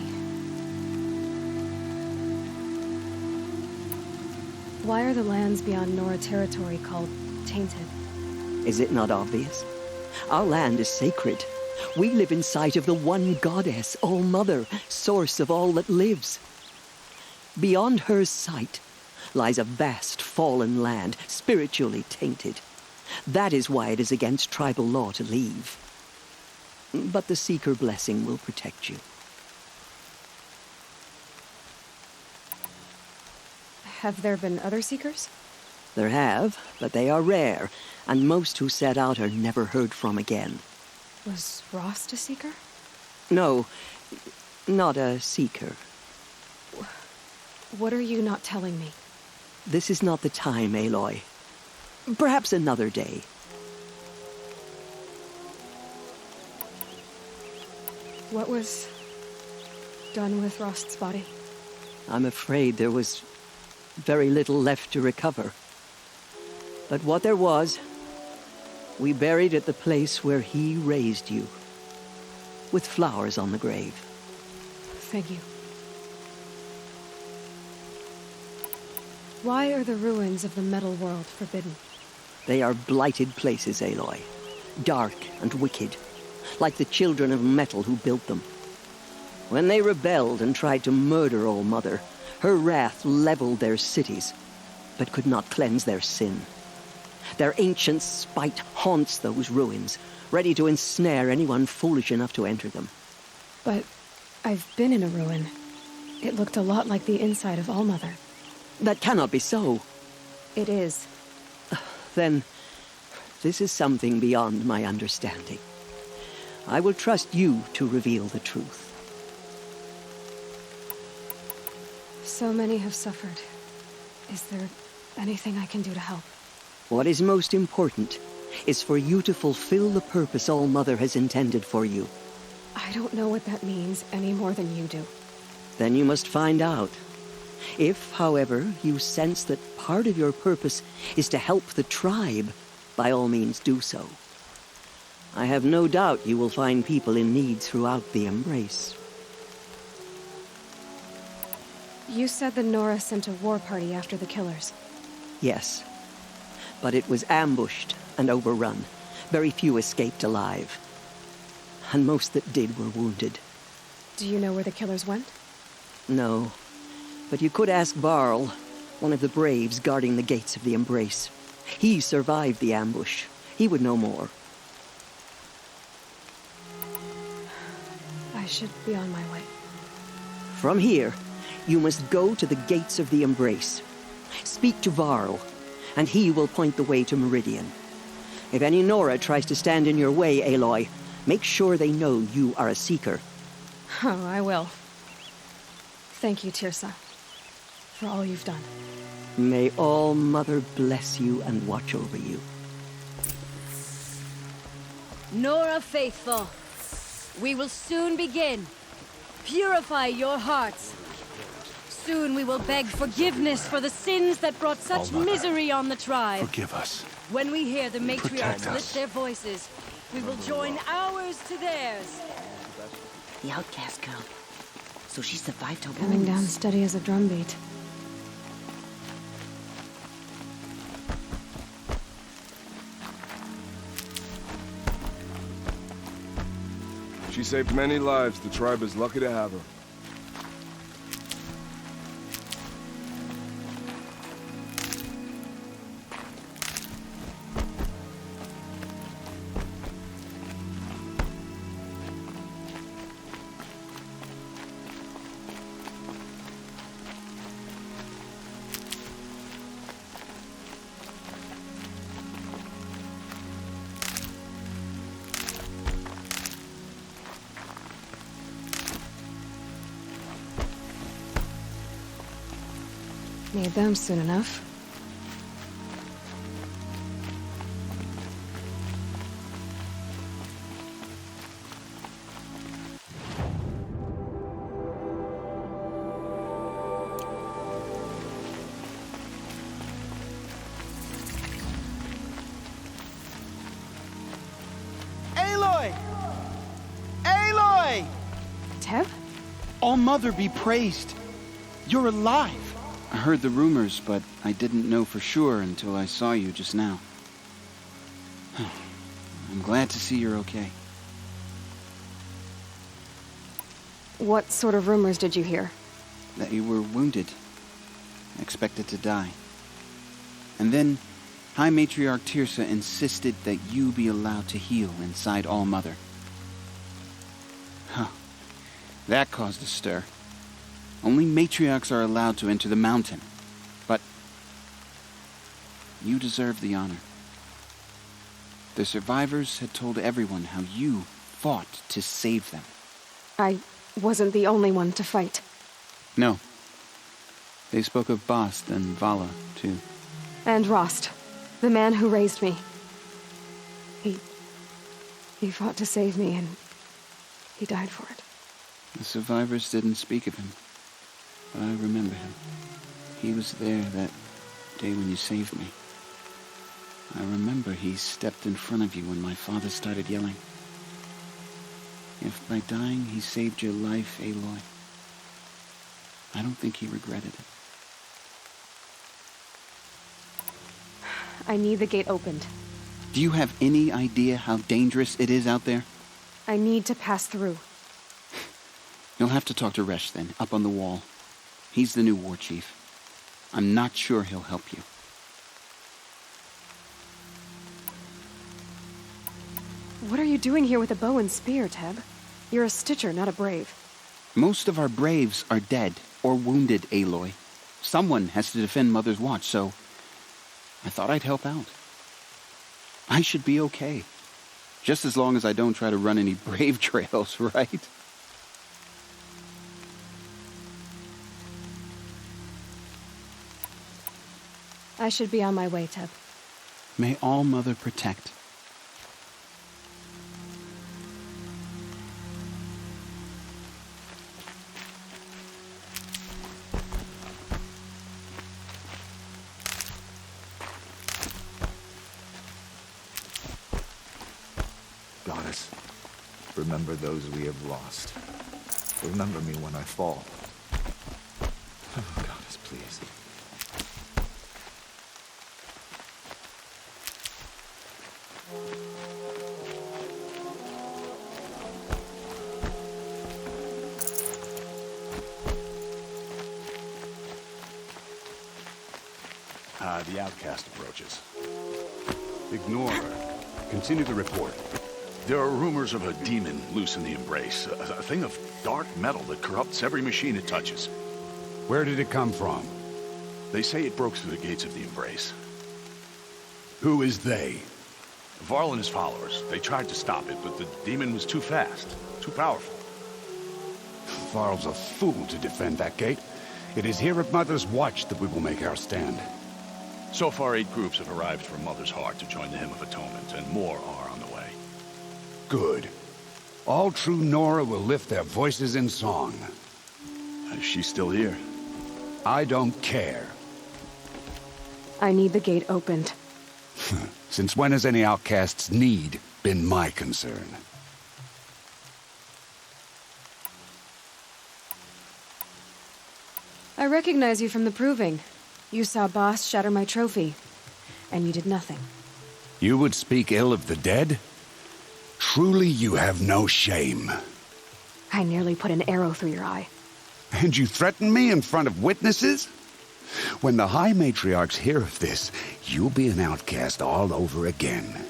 Why are the lands beyond Nora territory called tainted? Is it not obvious? Our land is sacred. We live in sight of the one goddess, All-Mother, source of all that lives. Beyond her sight lies a vast fallen land, spiritually tainted. That is why it is against tribal law to leave. But the Seeker blessing will protect you. Have there been other Seekers? There have, but they are rare, and most who set out are never heard from again. Was Rost a Seeker? No, not a Seeker. What are you not telling me? This is not the time, Aloy. Perhaps another day. What was done with Rost's body? I'm afraid there was very little left to recover. But what there was, we buried at the place where he raised you, with flowers on the grave. Thank you. Why are the ruins of the metal world forbidden? They are blighted places, Aloy. Dark and wicked, like the children of metal who built them. When they rebelled and tried to murder All Mother, her wrath leveled their cities, but could not cleanse their sin. Their ancient spite haunts those ruins, ready to ensnare anyone foolish enough to enter them. But I've been in a ruin. It looked a lot like the inside of All Mother. That cannot be so. It is. Then, this is something beyond my understanding. I will trust you to reveal the truth. So many have suffered. Is there anything I can do to help? What is most important is for you to fulfill the purpose All Mother has intended for you. I don't know what that means any more than you do. Then you must find out. If, however, you sense that part of your purpose is to help the tribe, by all means do so. I have no doubt you will find people in need throughout the Embrace. You said the Nora sent a war party after the killers. Yes, but it was ambushed and overrun. Very few escaped alive. And most that did were wounded. Do you know where the killers went? No, but you could ask Varl, one of the braves guarding the gates of the Embrace. He survived the ambush. He would know more. I should be on my way. From here, you must go to the gates of the Embrace. Speak to Varl, and he will point the way to Meridian. If any Nora tries to stand in your way, Aloy, make sure they know you are a Seeker. Oh, I will. Thank you, Tirsa, for all you've done. May All Mother bless you and watch over you. Nora faithful, we will soon begin. Purify your hearts. Soon we will beg forgiveness for the sins that brought such misery on the tribe. Forgive us. When we hear the matriarchs Protect us. lift their voices, we will join ours to theirs. The outcast girl. So she survived her wounds. Coming down steady as a drumbeat. She saved many lives. The tribe is lucky to have her. Need them soon enough. Aloy! Aloy! Tev? All Mother be praised. You're alive. I heard the rumors, but I didn't know for sure until I saw you just now. I'm glad to see you're okay. What sort of rumors did you hear? That you were wounded. Expected to die. And then High Matriarch Tirsa insisted that you be allowed to heal inside All-Mother. Huh. That caused a stir. Only matriarchs are allowed to enter the mountain. But you deserve the honor. The survivors had told everyone how you fought to save them. I wasn't the only one to fight. No. They spoke of Bast and Vala, too. And Rost, the man who raised me. He fought to save me, and he died for it. The survivors didn't speak of him, but I remember him. He was there that day when you saved me. I remember he stepped in front of you when my father started yelling. If by dying he saved your life, Aloy, I don't think he regretted it. I need the gate opened. Do you have any idea how dangerous it is out there? I need to pass through. You'll have to talk to Resh then, up on the wall. He's the new war chief. I'm not sure he'll help you. What are you doing here with a bow and spear, Teb? You're a Stitcher, not a Brave. Most of our Braves are dead or wounded, Aloy. Someone has to defend Mother's Watch, so I thought I'd help out. I should be okay. Just as long as I don't try to run any Brave trails, right? I should be on my way, Teb. May All-Mother protect. Goddess, remember those we have lost. Remember me when I fall. Oh, Goddess, please. The outcast approaches. Ignore her. Continue the report. There are rumors of a demon loose in the Embrace. A thing of dark metal that corrupts every machine it touches. Where did it come from? They say it broke through the gates of the Embrace. Who is they? Varl and his followers. They tried to stop it, but the demon was too fast, too powerful. Varl's a fool to defend that gate. It is here at Mother's Watch that we will make our stand. So far, 8 groups have arrived from Mother's Heart to join the Hymn of Atonement, and more are on the way. Good. All true Nora will lift their voices in song. Is she still here? I don't care. I need the gate opened. Since when has any outcast's need been my concern? I recognize you from the proving. You saw Boss shatter my trophy, and you did nothing. You would speak ill of the dead? Truly you have no shame. I nearly put an arrow through your eye. And you threaten me in front of witnesses? When the High Matriarchs hear of this, you'll be an outcast all over again.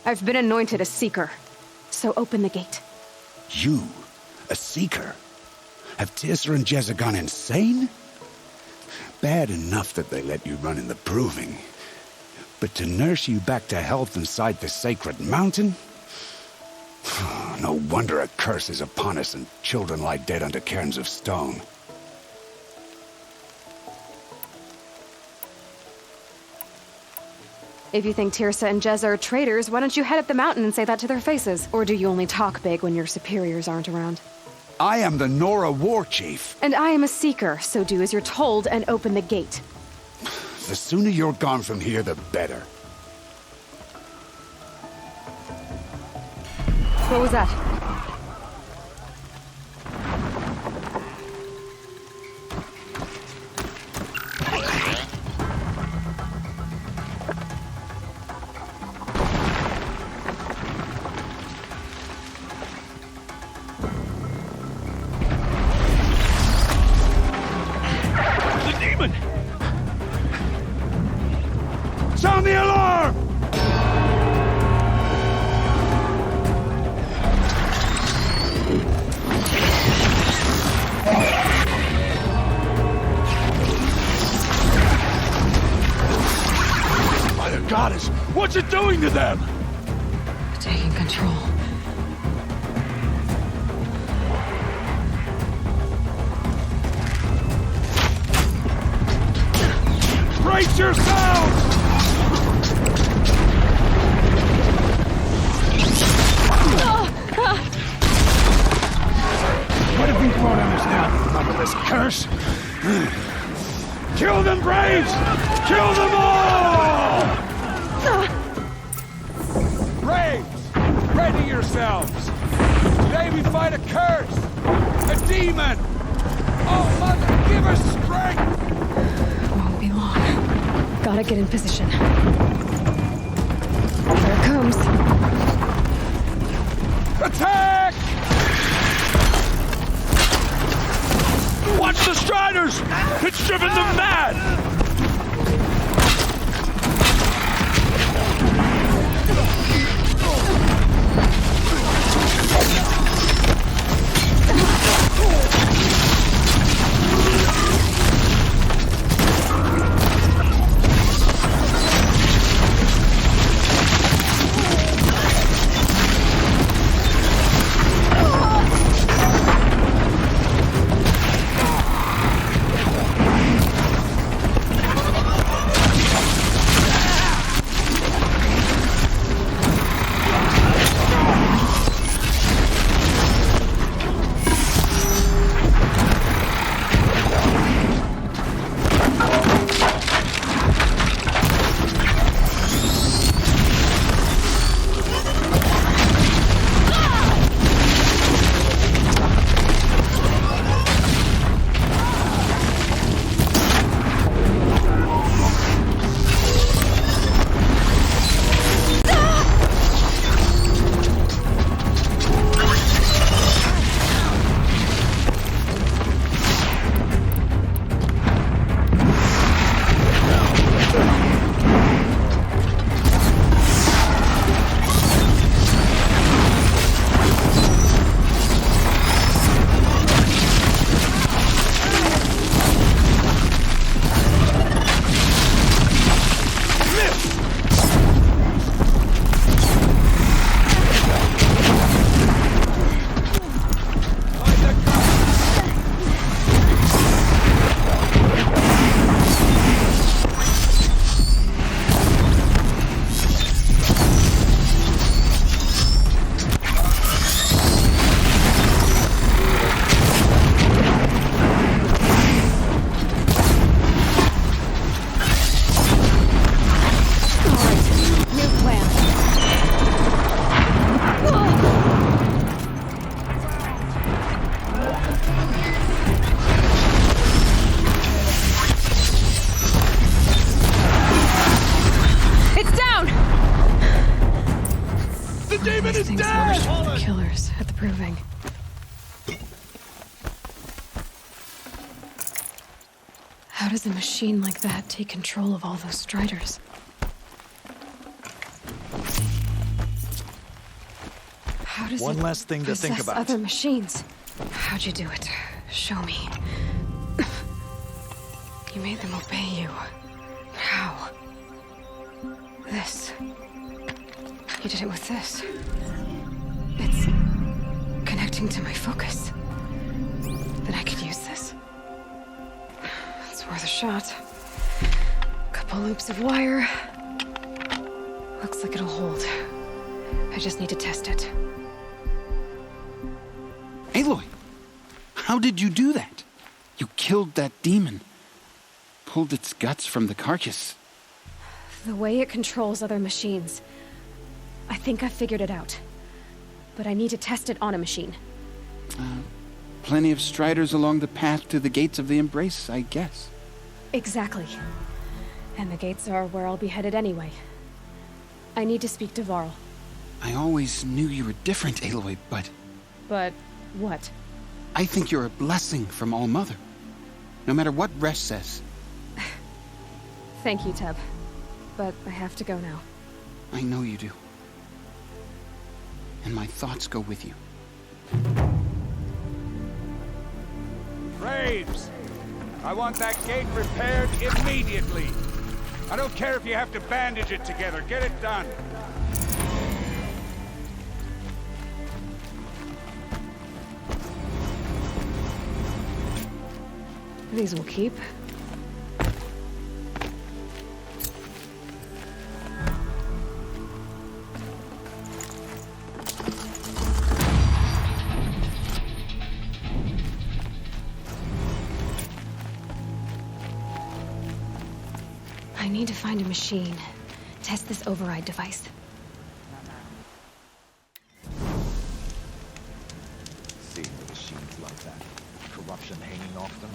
I've been anointed a Seeker, so open the gate. You? A Seeker? Have Tirsa and Jezza gone insane? Bad enough that they let you run in the proving. But to nurse you back to health inside the sacred mountain? No wonder a curse is upon us and children lie dead under cairns of stone. If you think Tirsa and Jezza are traitors, why don't you head up the mountain and say that to their faces? Or do you only talk big when your superiors aren't around? I am the Nora War Chief. And I am a Seeker, so do as you're told and open the gate. The sooner you're gone from here, the better. What was that? The demon! What's it doing to them? Taking control. Brace yourselves! What have you brought on us now, motherless curse? Kill them, Braves! Kill them all! Braves, ready yourselves! Today we fight a curse! A demon! Oh, Mother, give us strength! Won't be long. Gotta get in position. Here it comes. Attack! Watch the Striders! It's driven them mad! Demon is dead! The killers at the proving. How does a machine like that take control of all those Striders? How does One it less thing to think possess about. other machines? How'd you do it? Show me. You made them obey you. How? This. You did it with this. It's connecting to my focus. Then I could use this. It's worth a shot. Couple loops of wire. Looks like it'll hold. I just need to test it. Aloy, how did you do that? You killed that demon. Pulled its guts from the carcass. The way it controls other machines. I think I figured it out. But I need to test it on a machine. Plenty of Striders along the path to the gates of the Embrace, I guess. Exactly. And the gates are where I'll be headed anyway. I need to speak to Varl. I always knew you were different, Aloy, but... But what? I think you're a blessing from All-Mother. No matter what Resh says. Thank you, Teb. But I have to go now. I know you do. And my thoughts go with you. Braves! I want that gate repaired immediately! I don't care if you have to bandage it together. Get it done. These will keep. I need to find a machine. Test this override device. Seeing the machines like that, corruption hanging off them.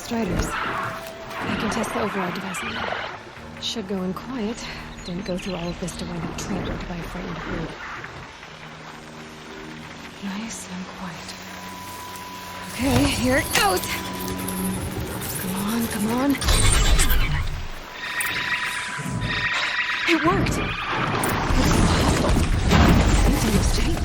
Striders. I can test the override device now. Should go in quiet. Didn't go through all of this to wind up trampled by a frightened herd. Nice and quiet. Okay, here it goes! Come Come on. It worked! Something was tamed.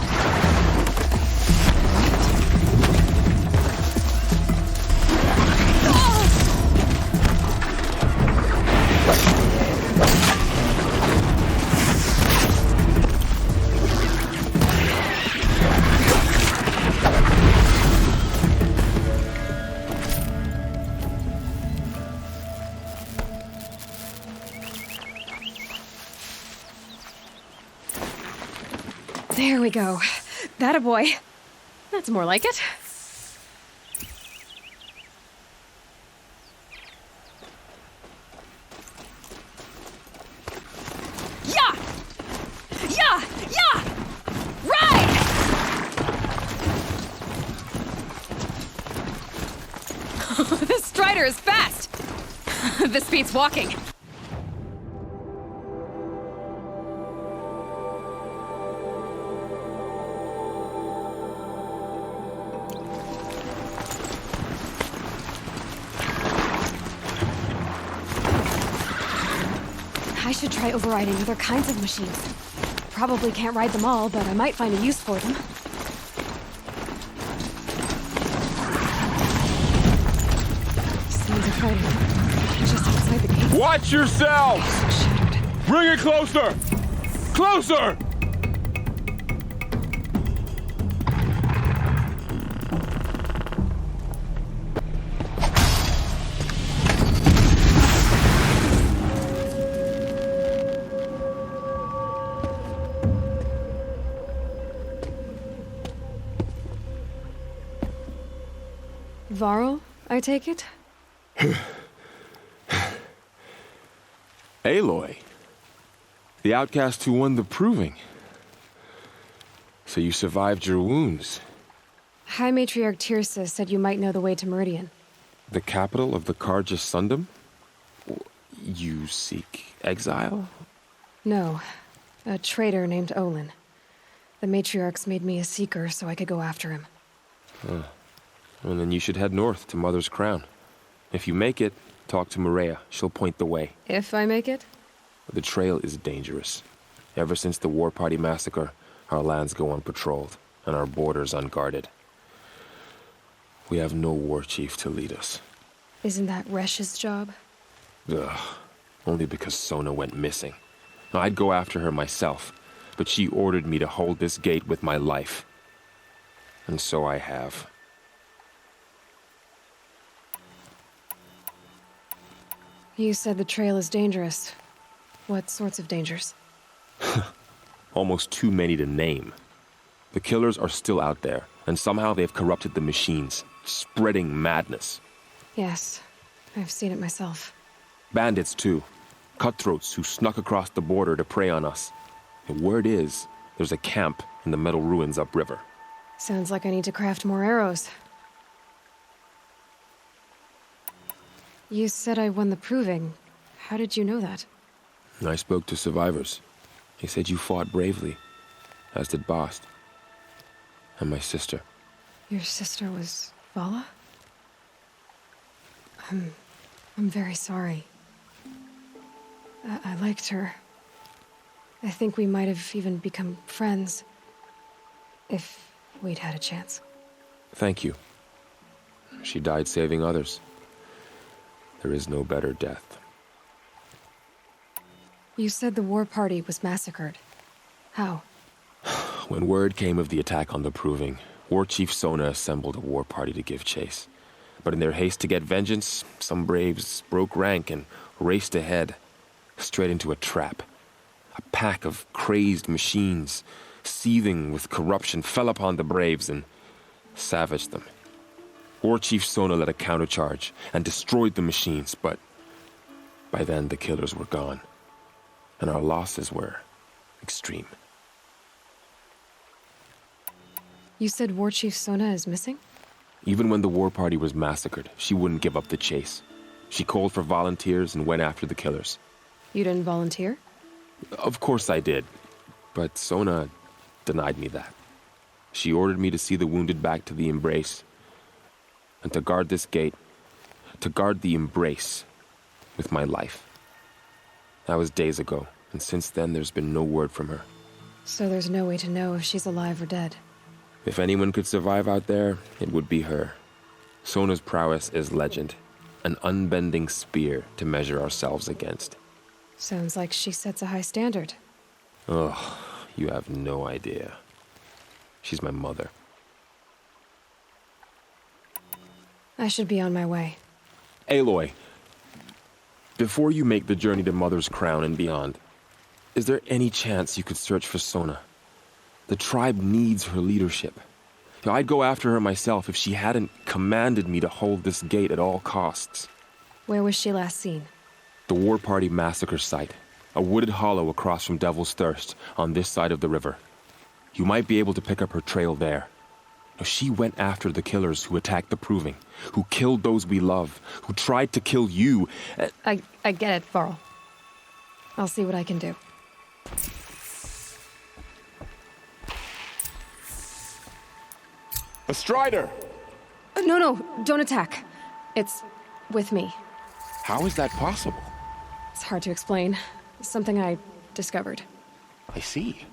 There we go. That a boy. That's more like it. Yeah! Yeah! Yeah! Ride! This Strider is fast! This beats walking. I should try overriding other kinds of machines. Probably can't ride them all, but I might find a use for them. Sounds of fighting. Just outside the gate. Watch yourselves! Bring it closer! Closer! Varl, I take it? Aloy. The outcast who won the proving. So you survived your wounds. High Matriarch Tirsa said you might know the way to Meridian. The capital of the Carja Sundom? You seek exile? No. A traitor named Olin. The Matriarchs made me a seeker so I could go after him. Huh. Well, then you should head north to Mother's Crown. If you make it, talk to Maria. She'll point the way. If I make it? The trail is dangerous. Ever since the War Party massacre, our lands go unpatrolled, and our borders unguarded. We have no war chief to lead us. Isn't that Resh's job? Ugh. Only because Sona went missing. I'd go after her myself, but she ordered me to hold this gate with my life. And so I have. You said the trail is dangerous. What sorts of dangers? Almost too many to name. The killers are still out there, and somehow they've corrupted the machines, spreading madness. Yes, I've seen it myself. Bandits, too. Cutthroats who snuck across the border to prey on us. The word is, there's a camp in the metal ruins upriver. Sounds like I need to craft more arrows. You said I won the proving. How did you know that? I spoke to survivors. They said you fought bravely, as did Bast. And my sister. Your sister was Vala? I'm very sorry. I liked her. I think we might have even become friends. If we'd had a chance. Thank you. She died saving others. There is no better death. You said the war party was massacred. How? When word came of the attack on the Proving, War Chief Sona assembled a war party to give chase. But in their haste to get vengeance, some braves broke rank and raced ahead, straight into a trap. A pack of crazed machines, seething with corruption, fell upon the braves and savaged them. War Chief Sona led a countercharge and destroyed the machines, but by then the killers were gone, and our losses were extreme. You said War Chief Sona is missing? Even when the war party was massacred, she wouldn't give up the chase. She called for volunteers and went after the killers. You didn't volunteer? Of course I did, but Sona denied me that. She ordered me to see the wounded back to the Embrace, and to guard this gate, to guard the embrace with my life. That was days ago, and since then there's been no word from her. So there's no way to know if she's alive or dead. If anyone could survive out there, it would be her. Sona's prowess is legend, an unbending spear to measure ourselves against. Sounds like she sets a high standard. Ugh, you have no idea. She's my mother. I should be on my way. Aloy, before you make the journey to Mother's Crown and beyond, is there any chance you could search for Sona? The tribe needs her leadership. I'd go after her myself if she hadn't commanded me to hold this gate at all costs. Where was she last seen? The War Party massacre site. A wooded hollow across from Devil's Thirst, on this side of the river. You might be able to pick up her trail there. She went after the killers who attacked the Proving, who killed those we love, who tried to kill you. I get it, Varl. I'll see what I can do. A Strider! No, don't attack. It's with me. How is that possible? It's hard to explain. Something I discovered. I see.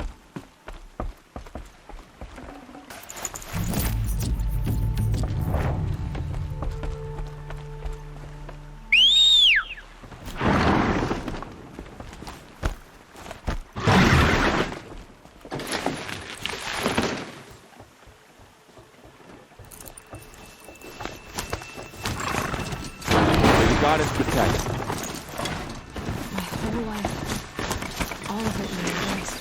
Goddess protect. My whole life, all of it in my embrace.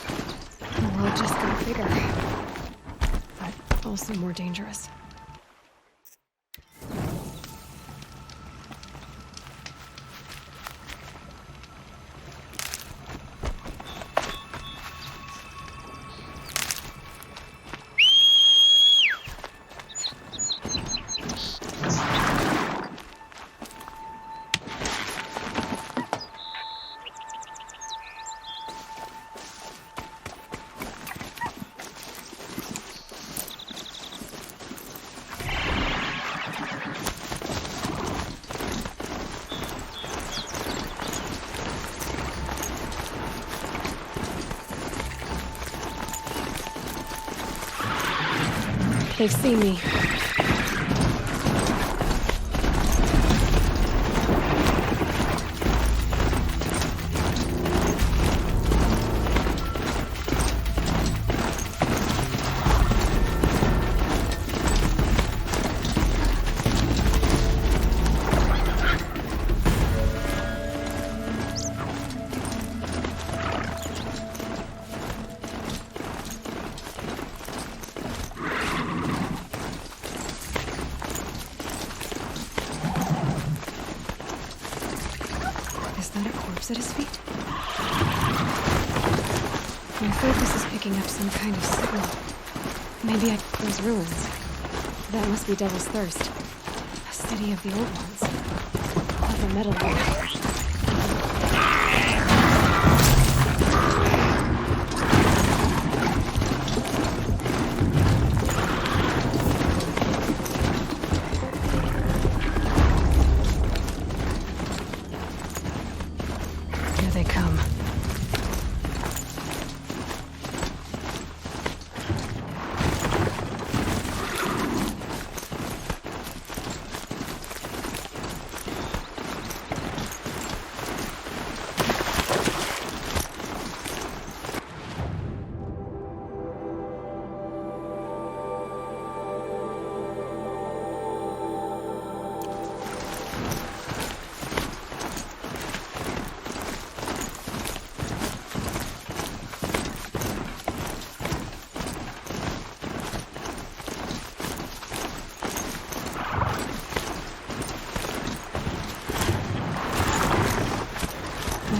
The world just got bigger, but also more dangerous. They've seen me. At his feet. My focus is picking up some kind of signal. Maybe those ruins. That must be Devil's Thirst. A city of the old ones. Of the metal world. They come.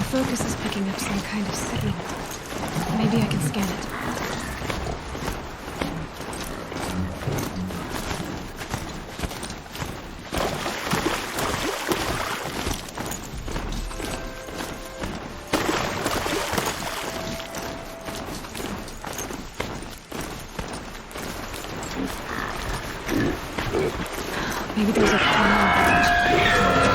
Focus is picking up some kind of signal. Maybe I can scan it. Maybe there's a camera.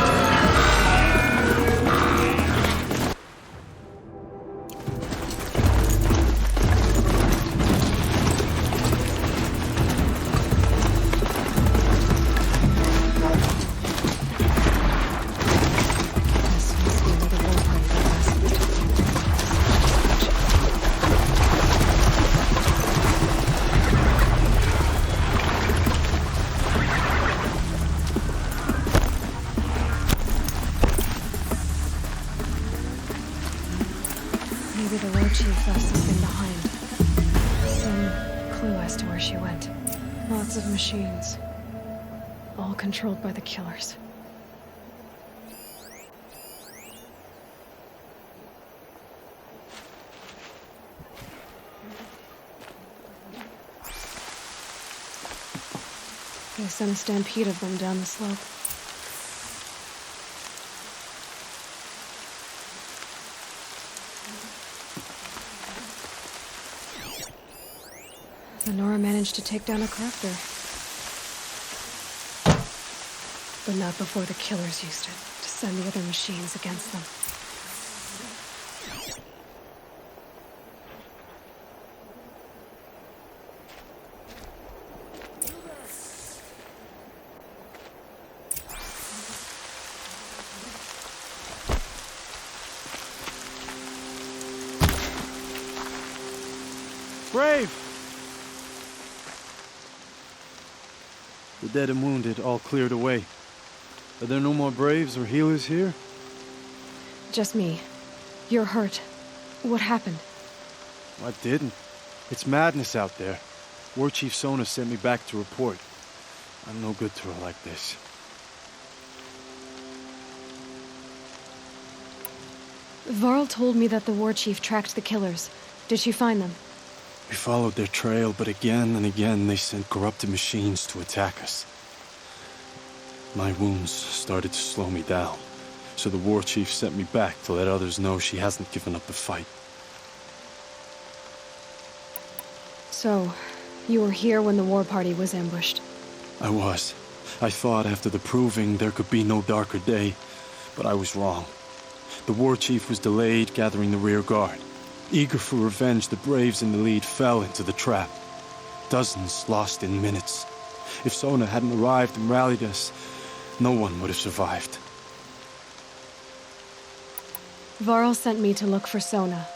as to where she went. Lots of machines. All controlled by the killers. They sent a stampede of them down the slope. Nora managed to take down a crafter. But not before the killers used it to send the other machines against them. Brave! The dead and wounded all cleared away. Are there no more Braves or healers here? Just me. You're hurt. What happened? I didn't. It's madness out there. War Chief Sona sent me back to report. I'm no good to her like this. Varl told me that the War Chief tracked the killers. Did she find them? We followed their trail, but again and again they sent corrupted machines to attack us. My wounds started to slow me down, so the War Chief sent me back to let others know she hasn't given up the fight. So, you were here when the war party was ambushed? I was. I thought after the proving there could be no darker day, but I was wrong. The War Chief was delayed gathering the rear guard. Eager for revenge, the Braves in the lead fell into the trap. Dozens lost in minutes. If Sona hadn't arrived and rallied us, no one would have survived. Varl sent me to look for Sona.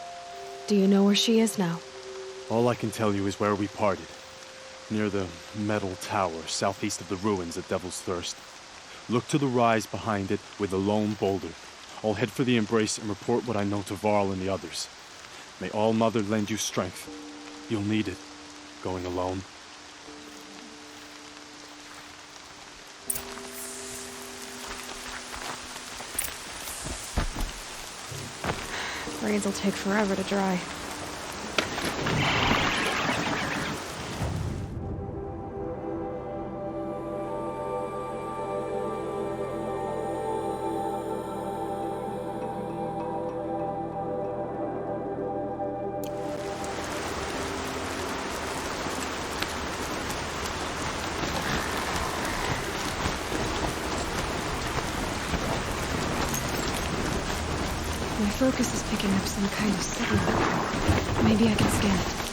Do you know where she is now? All I can tell you is where we parted. Near the metal tower, southeast of the ruins at Devil's Thirst. Look to the rise behind it with a lone boulder. I'll head for the embrace and report what I know to Varl and the others. May All Mother lend you strength. You'll need it, going alone. Braids will take forever to dry. My focus is picking up some kind of signal. Maybe I can scan it.